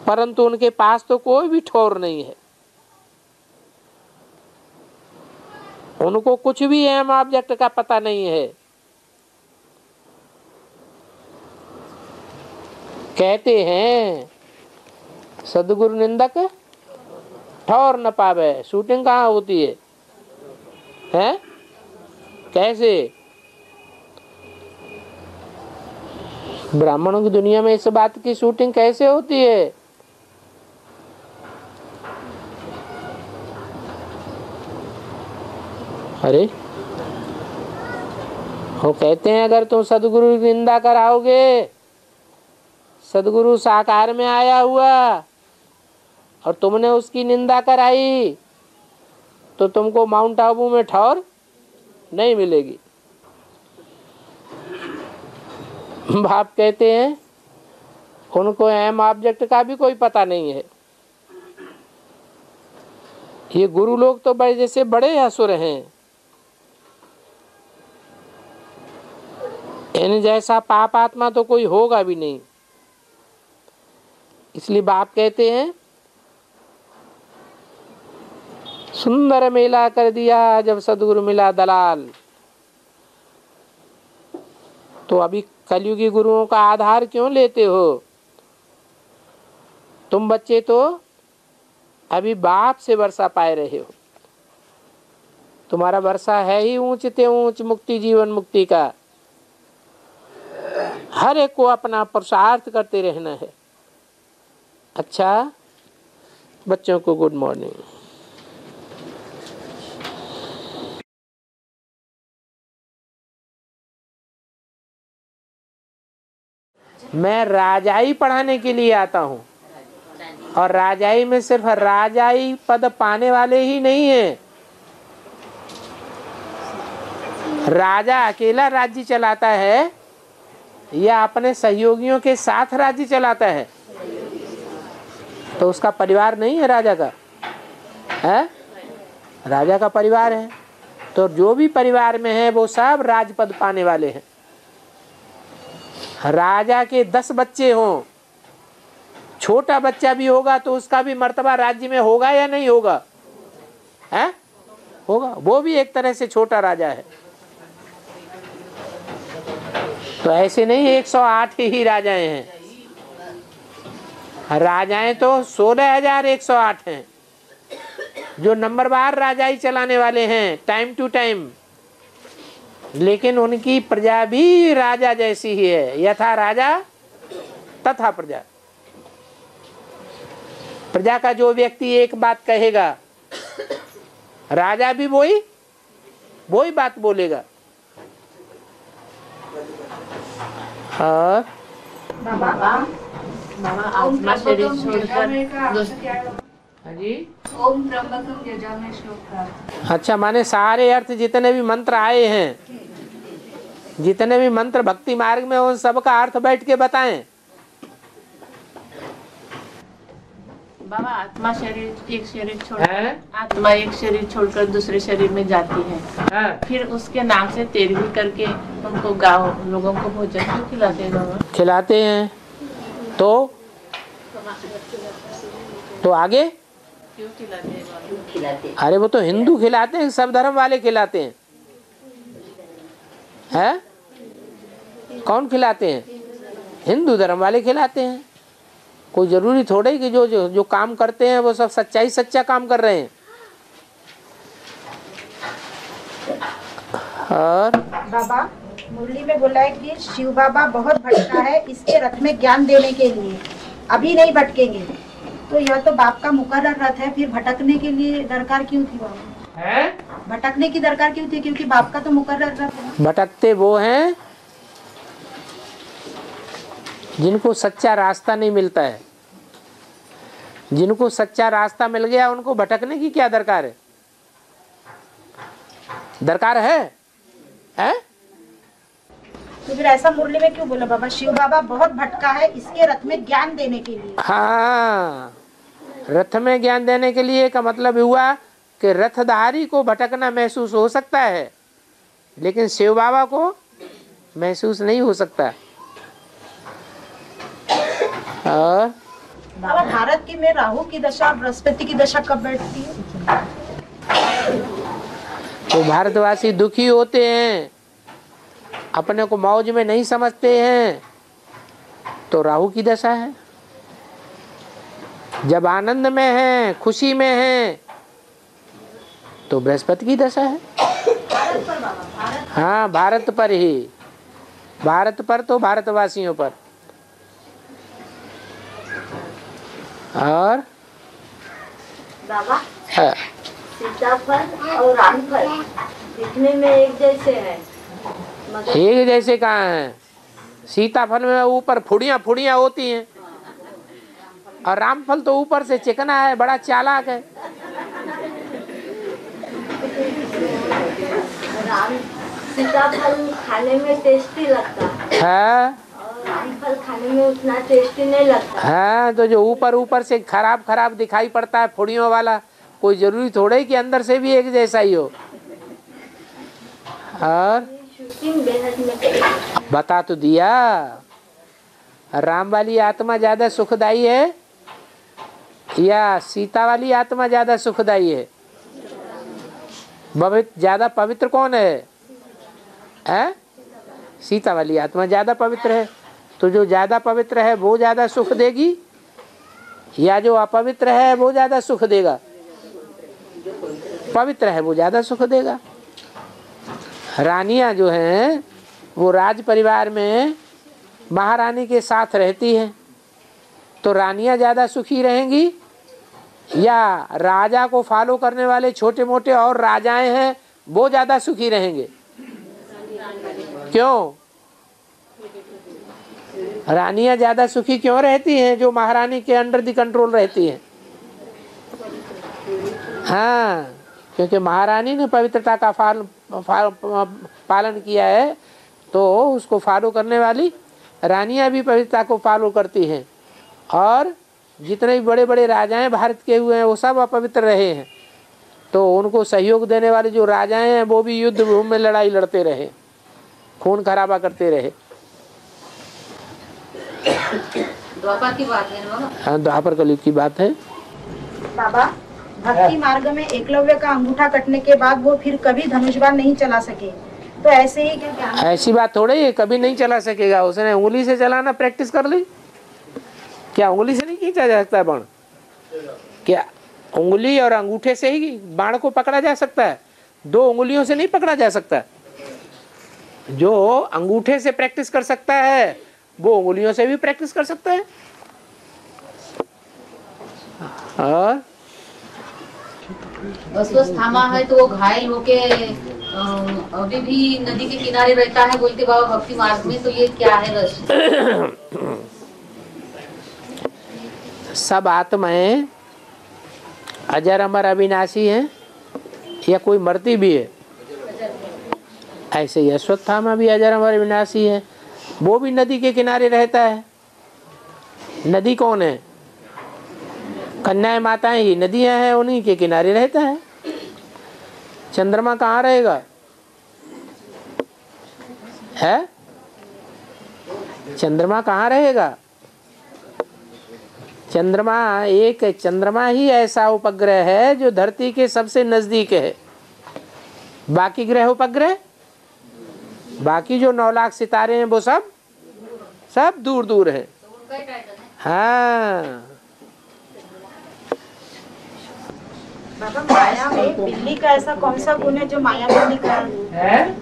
परंतु उनके पास तो कोई भी ठौर नहीं है। उनको कुछ भी एम ऑब्जेक्ट का पता नहीं है। कहते हैं सदगुरु निंदक ठौर न पावे। शूटिंग कहाँ होती है, हैं? कैसे? ब्राह्मणों की दुनिया में इस बात की शूटिंग कैसे होती है? अरे वो कहते हैं अगर तुम सदगुरु की निंदा कराओगे, सदगुरु साकार में आया हुआ और तुमने उसकी निंदा कराई तो तुमको माउंट आबू में ठौर नहीं मिलेगी। बाप कहते हैं उनको एम ऑब्जेक्ट का भी कोई पता नहीं है। ये गुरु लोग तो बड़े जैसे बड़े असुर हैं। इन जैसा पाप आत्मा तो कोई होगा भी नहीं। इसलिए बाप कहते हैं सुंदर मेला कर दिया जब सदगुरु मिला दलाल। तो अभी कलयुगी गुरुओं का आधार क्यों लेते हो? तुम बच्चे तो अभी बाप से वर्षा पाए रहे हो। तुम्हारा वर्षा है ही ऊंच ते ऊंच मुक्ति जीवन मुक्ति का। हर एक को अपना पुरुषार्थ करते रहना है। अच्छा बच्चों को गुड मॉर्निंग। मैं राजाई पढ़ाने के लिए आता हूँ और राजाई में सिर्फ राजाई पद पाने वाले ही नहीं है। राजा अकेला राज्य चलाता है या अपने सहयोगियों के साथ राज्य चलाता है? तो उसका परिवार नहीं है राजा का, है? राजा का परिवार है। तो जो भी परिवार में है वो सब राजपद पाने वाले हैं। राजा के 10 बच्चे हों, छोटा बच्चा भी होगा तो उसका भी मर्तबा राज्य में होगा या नहीं होगा? है? होगा। वो भी एक तरह से छोटा राजा है। तो ऐसे नहीं 108 ही राजाएं हैं। राजाएं तो 16,108 हैं जो नंबरवार राजाई चलाने वाले हैं टाइम टू टाइम। लेकिन उनकी प्रजा भी राजा जैसी ही है। यथा राजा तथा प्रजा। प्रजा का जो व्यक्ति एक बात कहेगा, राजा भी वही बात बोलेगा। और बाबा आत्मा शरीर छोड़कर ओम त्र्यंबकम यजामहे श्लोक का। अच्छा, माने सारे अर्थ जितने भी मंत्र आए हैं, जितने भी मंत्र भक्ति मार्ग में, उन सबका अर्थ बैठ के बताएं। बाबा आत्मा शरीर एक शरीर छोड़ आत्मा एक शरीर छोड़कर दूसरे शरीर में जाती है। फिर उसके नाम से तेरहवीं करके उनको गाँव लोगों को भोजन क्यों खिलाते हैं बाबा? खिलाते हैं तो आगे क्यों खिलाते हैं बाबा? अरे वो तो हिंदू खिलाते हैं, सब धर्म वाले खिलाते हैं। है? कौन खिलाते हैं? हिंदू धर्म वाले खिलाते हैं। कोई जरूरी थोड़ा ही कि जो काम करते हैं वो सब सच्चा काम कर रहे हैं। और बाबा मुरली में बोला है कि शिव बाबा बहुत भटका है इसके रथ में ज्ञान देने के लिए, अभी नहीं भटकेंगे। तो यह तो बाप का मुकर्रर रथ है, फिर भटकने के लिए दरकार क्यों थी बाबा? है भटकने की दरकार क्यों थी? क्योंकि बाप का तो मुकर्रर रथ है। भटकते वो हैं जिनको सच्चा रास्ता नहीं मिलता है। जिनको सच्चा रास्ता मिल गया उनको भटकने की क्या दरकार है? दरकार है? तो फिर ऐसा मुरली में क्यों बोला बाबा शिव बाबा बहुत भटका है इसके रथ में ज्ञान देने के लिए? हाँ, रथ में ज्ञान देने के लिए का मतलब हुआ कि रथधारी को भटकना महसूस हो सकता है, लेकिन शिव बाबा को महसूस नहीं हो सकता। और बाबा भारत की में राहु की दशा और बृहस्पति की दशा कब बैठती है? तो भारतवासी दुखी होते हैं, अपने को मौज में नहीं समझते हैं, तो राहु की दशा है। जब आनंद में है, खुशी में है, तो बृहस्पति की दशा है। भारत पर बाबा, भारत हाँ, भारत पर ही, भारत पर तो भारतवासियों पर। और बाबा सीताफल और रामफल दिखने में एक जैसे हैं, मगर एक जैसे कहाँ हैं? सीताफल में ऊपर फुड़ियाँ फुड़ियाँ होती हैं, और रामफल तो ऊपर से चिकना है, बड़ा चालाक है। सीताफल खाने में टेस्टी लगता है, और रामफल खाने में उतना टेस्टी नहीं लगता। हाँ, तो जो ऊपर ऊपर से खराब खराब दिखाई पड़ता है फुड़ियों वाला, कोई जरूरी थोड़े कि अंदर से भी एक जैसा ही हो। और शूटिंग बेहद में बता तो दिया, राम वाली आत्मा ज्यादा सुखदाई है या सीता वाली आत्मा ज्यादा सुखदाई है? ज्यादा पवित्र कौन है? सीता वाली आत्मा ज्यादा पवित्र है। तो जो ज्यादा पवित्र है वो ज्यादा सुख देगी, या जो अपवित्र है वो ज्यादा सुख देगा? पवित्र है वो ज्यादा सुख देगा। रानियां जो हैं वो राज परिवार में महारानी के साथ रहती हैं, तो रानियां ज्यादा सुखी रहेंगी, या राजा को फॉलो करने वाले छोटे मोटे और राजाएं हैं वो ज्यादा सुखी रहेंगे? क्यों? रानियां ज्यादा सुखी क्यों रहती हैं? जो महारानी के अंडर द कंट्रोल रहती हैं। हाँ, क्योंकि महारानी ने पवित्रता का पालन किया है, तो उसको फॉलो करने वाली रानियां भी पवित्रता को फॉलो करती हैं। और जितने भी बड़े बड़े राजाएं भारत के हुए हैं वो सब अपवित्र रहे हैं, तो उनको सहयोग देने वाले जो राजाएं हैं वो भी युद्ध भूमि में लड़ाई लड़ते रहे, खून खराबा करते रहे। द्वापर की बात है ना? हाँ, द्वापर कलयुग की बात है। बाबा भक्ति मार्ग में एकलव्य का अंगूठा कटने के बाद वो फिर कभी धनुषबाण नहीं चला सके, तो ऐसे ही क्या? ऐसी बात थोड़ी है, कभी नहीं चला सकेगा। उसने उंगली से चलाना प्रैक्टिस कर ली। क्या उंगली से नहीं खींचा जा सकता बाण? क्या उंगली और अंगूठे से ही बाण को पकड़ा जा सकता है? दो उंगलियों से नहीं पकड़ा जा सकता। जो अंगूठे से प्रैक्टिस कर सकता है वो उंगलियों से भी प्रैक्टिस कर सकता है। और अश्वस्थामा है तो वो घायल होके अभी भी नदी के किनारे रहता है बोलते बाबा भक्ति मार्ग में, तो ये क्या है रहस्य? सब आत्माएं अजर अमर अविनाशी हैं, या कोई मरती भी है? ऐसे ही अश्वत्थामा भी अजर अमर अविनाशी है, वो भी नदी के किनारे रहता है। नदी कौन है? कन्याएं माताएं ही नदियां हैं, उन्हीं के किनारे रहता है। चंद्रमा कहाँ रहेगा? है चंद्रमा कहाँ रहेगा? चंद्रमा ही ऐसा उपग्रह है जो धरती के सबसे नजदीक है। बाकी ग्रह उपग्रह, बाकी जो 9 लाख सितारे हैं वो सब दूर दूर है। हाँ, बाबा माया में बिल्ली का ऐसा कौन सा गुण है जो माया में दिख रहा है?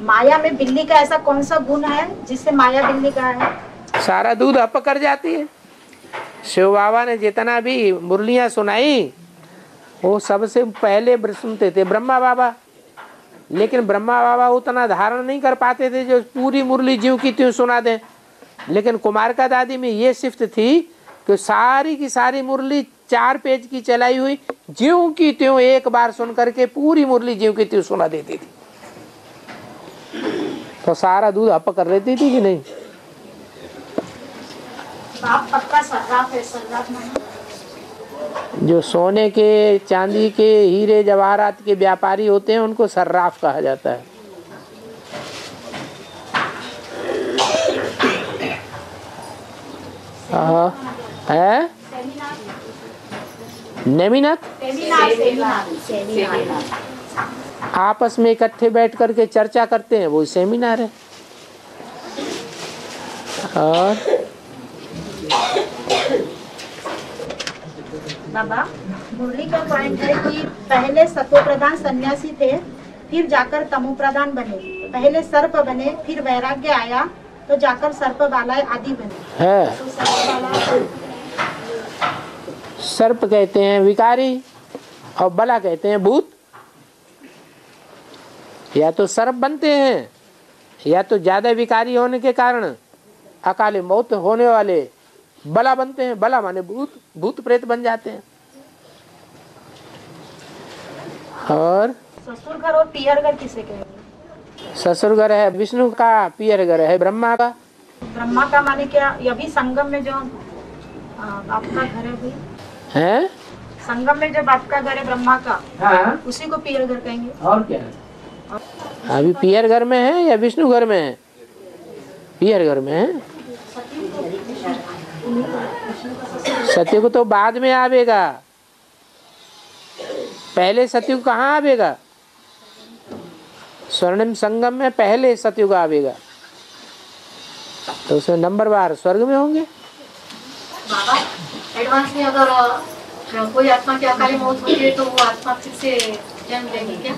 माया में बिल्ली का ऐसा कौन सा गुण है जिससे माया बिल्ली का है? सारा दूध अप कर जाती है। शिव बाबा ने जितना भी मुरलियां सुनाई वो सबसे पहले सुनते थे ब्रह्मा बाबा, लेकिन ब्रह्मा बाबा उतना धारण नहीं कर पाते थे जो पूरी मुरली ज्यों की त्यों सुना दें। लेकिन कुमार का दादी में ये सिफ्त थी कि सारी की सारी मुरली 4 पेज की चलाई हुई ज्यों की त्यों एक बार सुन करके पूरी मुरली ज्यों की त्यों सुना देती थी। तो सारा दूध अप कर लेती थी कि नहीं? आप पक्का सर्राफ है, सर्राफ नहीं। जो सोने के, चांदी के, हीरे जवाहरात के व्यापारी होते हैं उनको सर्राफ कहा जाता है। है नेमिनाथ, आपस में इकट्ठे बैठ करके चर्चा करते हैं, वो सेमिनार है। और बाबा मुरली का पॉइंट है कि पहले सत्व प्रधान सन्यासी थे, फिर जाकर तमो प्रधान बने, पहले सर्प बने, फिर वैराग्य आया तो जाकर सर्प वाला आदि बने है। तो सर्प वाला सर्प कहते हैं विकारी और बला कहते हैं भूत। या तो सर्प बनते हैं या तो ज्यादा विकारी होने के कारण अकाले मौत होने वाले बला बनते हैं। बला माने भूत, भूत प्रेत बन जाते हैं। और ससुर घर और पियर घर किसे कहेंगे? ससुर घर है विष्णु का, पियर घर है ब्रह्मा का। ब्रह्मा का माने क्या? ये भी संगम में जो आपका घर है भी है, संगम में जब आपका घर है ब्रह्मा का, हाँ, उसी को पियर घर कहेंगे। और क्या? अभी पियर घर में है या विष्णु घर में है? पियर घर में है। सत्यु को तो बाद में आवेगा, पहले सत्यु कहाँ आवेगा? स्वर्णिम संगम में पहले सत्यु का आवेगा, तो उसमें नंबर बार स्वर्ग में होंगे। बाबा एडवांस में अगर कोई आत्मा की अकाली मौत होती है तो वो आत्मा फिर से जन्म लेगी क्या?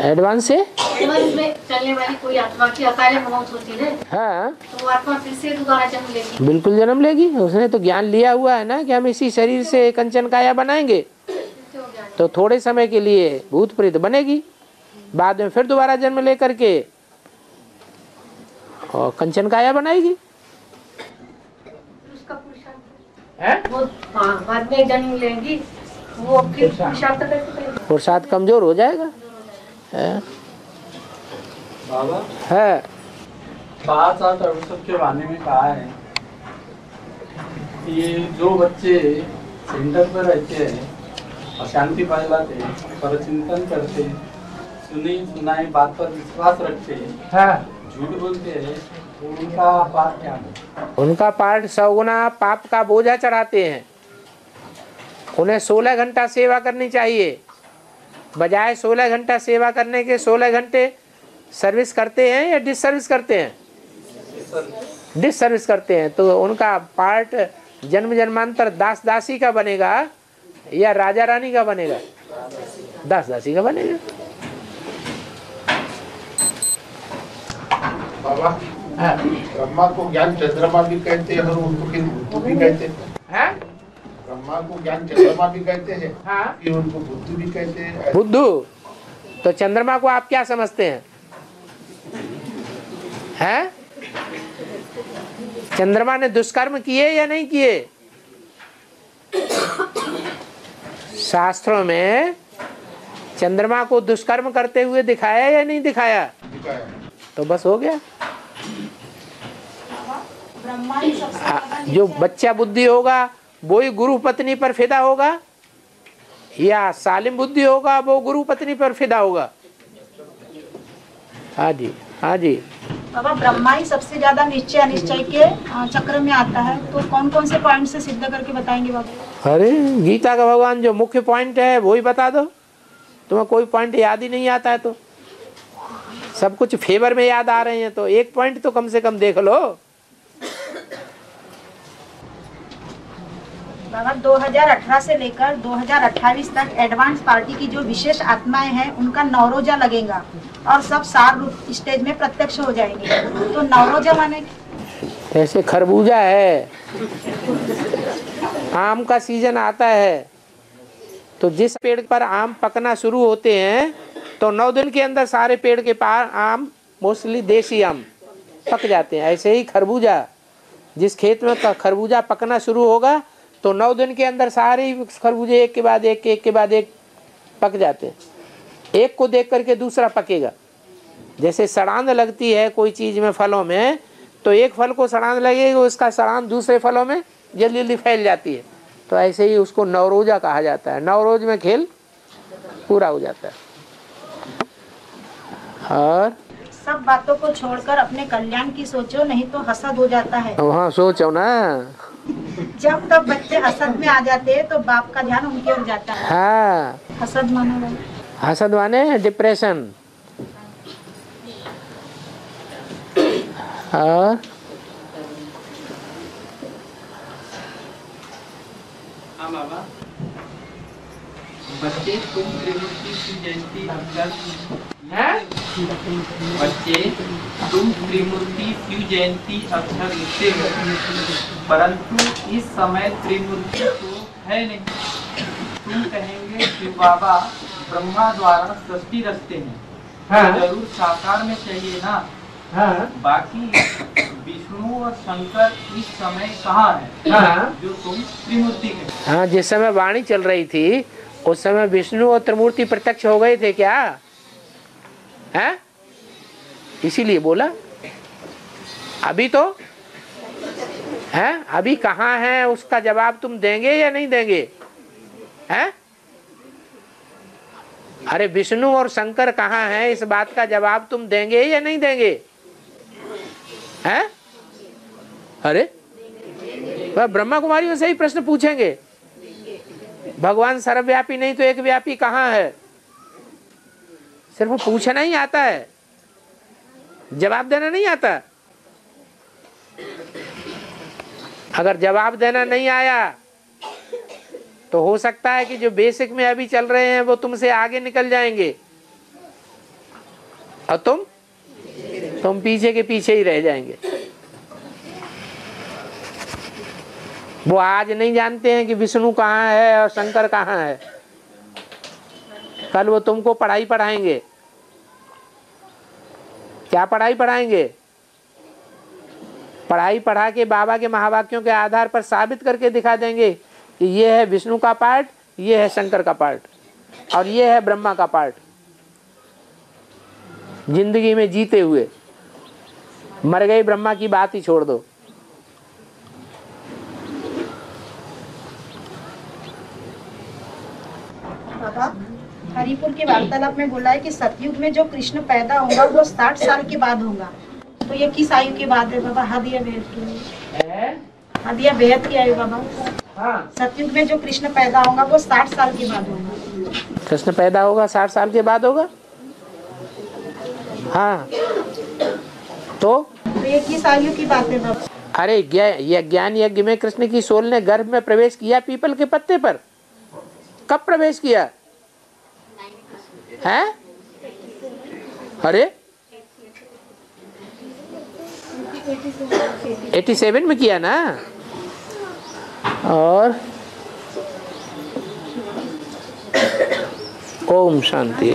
एडवांस से एडवांस में चलने वाली कोई आत्मा की अकाली मौत होती है, हाँ, तो वो आत्मा फिर से दोबारा जन्म लेगी? बिल्कुल जन्म लेगी। उसने तो ज्ञान लिया हुआ है ना कि हम इसी शरीर से कंचन काया बनाएंगे, तो थोड़े समय के लिए भूत प्रेत बनेगी, बाद में फिर दोबारा जन्म लेकर के और कंचन काया बनाएगी। उसका पुरुषार्थ वो बाद में जन्म लेगी, वो फिर पुरुषार्थ कैसे करेगी? पुरुषार्थ कमजोर हो जाएगा। है बाबा है 5-8 के बारे में कहा है कि ये जो बच्चे सेंटर पर रहते हैं और शांति पाए लाते हैं, पर चिंतन करते, सुनी सुनाई बात पर विश्वास रखते हैं, हाँ, झूठ बोलते हैं, तो उनका पाप क्या है? उनका पाठ 100 गुना पाप का बोझा चढ़ाते हैं। उन्हें 16 घंटा सेवा करनी चाहिए, बजाय 16 घंटा सेवा करने के 16 घंटे सर्विस करते हैं या डिस सर्विस करते हैं? डिस सर्विस करते हैं। तो उनका पार्ट जन्म जन्मांतर दास दासी का बनेगा या राजा रानी का बनेगा? दास दासी का बनेगा। बाबा ब्रह्मा को ज्ञान चंद्रमा भी कहते हैं और उनको फिर बुद्धू भी कहते हैं। ब्रह्मा को ज्ञान चंद्रमा भी कहते हैं, फिर उनको बुद्धू भी कहते हैं। बुद्धू, तो चंद्रमा को आप क्या समझते हैं? हैं? चंद्रमा ने दुष्कर्म किए या नहीं किए? शास्त्रों में चंद्रमा को दुष्कर्म करते हुए दिखाया या नहीं दिखाया? तो बस हो गया। जो बच्चा बुद्धि होगा वो ही गुरु पत्नी पर फिदा होगा, या सालिम बुद्धि होगा वो गुरु पत्नी पर फिदा होगा? हाँ जी, हाँ जी। बाबा ब्रह्मा ही सबसे ज्यादा निश्चय अनिश्चय के चक्र में आता है, तो कौन कौन से पॉइंट से सिद्ध करके बताएंगे बाबा? अरे गीता का भगवान जो मुख्य पॉइंट है वो ही बता दो। तुम्हें कोई पॉइंट याद ही नहीं आता है तो सब कुछ फेवर में याद आ रहे हैं, तो एक पॉइंट तो कम से कम देख लो। बाबा 2018 से लेकर 2028 तक एडवांस पार्टी की जो विशेष आत्माएं हैं उनका नवरोजा लगेगा और सब सार रूप स्टेज में प्रत्यक्ष हो जाएंगे। तो नवरोजा माने जैसे खरबूजा है, आम का सीजन आता है, तो जिस पेड़ पर आम पकना शुरू होते हैं तो 9 दिन के अंदर सारे पेड़ के पार आम, मोस्टली देसी आम पक जाते हैं। ऐसे ही खरबूजा, जिस खेत में खरबूजा पकना शुरू होगा तो 9 दिन के अंदर सारे खरबूजे एक के बाद एक पक जाते हैं। एक को देख करके दूसरा पकेगा। जैसे सड़ांध लगती है कोई चीज में, फलों में, तो एक फल को सड़ांध लगेगी, उसका सड़ांध दूसरे फलों में जल्दी जल्दी फैल जाती है। तो ऐसे ही उसको नवरोजा कहा जाता है। नवरोज में खेल पूरा हो जाता है। और सब बातों को छोड़कर अपने कल्याण की सोचो, नहीं तो हसद हो जाता है। हाँ, सोचो ना। जब तब बच्चे हसद में आ जाते हैं तो बाप का ध्यान उनकी ओर जाता है। हाँ, हसद माने हसद माने डिप्रेशन। और हाँ बाबा, बच्चे तुम त्रिमूर्ति की जयंती अक्षर शिव जयंती अक्षर लिखते हो, परंतु इस समय त्रिमूर्ति तो है नहीं। तुम कहेंगे शिव बाबा ब्रह्मा द्वारा सृष्टि रचते हैं। हाँ? तो जरूर साकार में चाहिए ना। हाँ? बाकी विष्णु और शंकर इस समय कहाँ है? हाँ? जो तुम त्रिमूर्ति के। हाँ, जिस समय वाणी चल रही थी उस समय विष्णु और त्रिमूर्ति प्रत्यक्ष हो गए थे क्या? है? इसीलिए बोला। अभी तो है, अभी कहाँ है उसका जवाब तुम देंगे या नहीं देंगे? है? अरे विष्णु और शंकर कहाँ है, इस बात का जवाब तुम देंगे या नहीं देंगे? है? अरे वह ब्रह्मा कुमारियों से ही प्रश्न पूछेंगे। भगवान सर्वव्यापी नहीं तो एक व्यापी कहाँ है? सिर्फ पूछना ही आता है, जवाब देना नहीं आता। अगर जवाब देना नहीं आया तो हो सकता है कि जो बेसिक में अभी चल रहे हैं वो तुमसे आगे निकल जाएंगे और तुम पीछे के पीछे ही रह जाएंगे। वो आज नहीं जानते हैं कि विष्णु कहाँ है और शंकर कहाँ है। कल वो तुमको पढ़ाई पढ़ाएंगे। क्या पढ़ाई पढ़ाएंगे? पढ़ाई पढ़ा के बाबा के महावाक्यों के आधार पर साबित करके दिखा देंगे कि ये है विष्णु का पार्ट, ये है शंकर का पार्ट और ये है ब्रह्मा का पार्ट। जिंदगी में जीते हुए मर गए ब्रह्मा की बात ही छोड़ दो। बाबा हरिपुर के वार्तालाप में बोला है कि सतयुग में जो कृष्ण पैदा होगा वो 60 साल के बाद होगा। तो ये किस आयु के बाद है बाबा? हद या बेहद की? हद या बेहद की आयु बाबा? हाँ। सतयुग में जो कृष्ण पैदा होगा वो 60 साल के बाद होगा। कृष्ण पैदा होगा 60 साल के बाद होगा? हाँ। तो ये किस आयु की बात है बाबा? अरे ज्ञान यज्ञ में कृष्ण की सोल ने गर्भ में प्रवेश किया पीपल के पत्ते पर। कब प्रवेश किया है? अरे 87 में किया ना। और ओम शांति।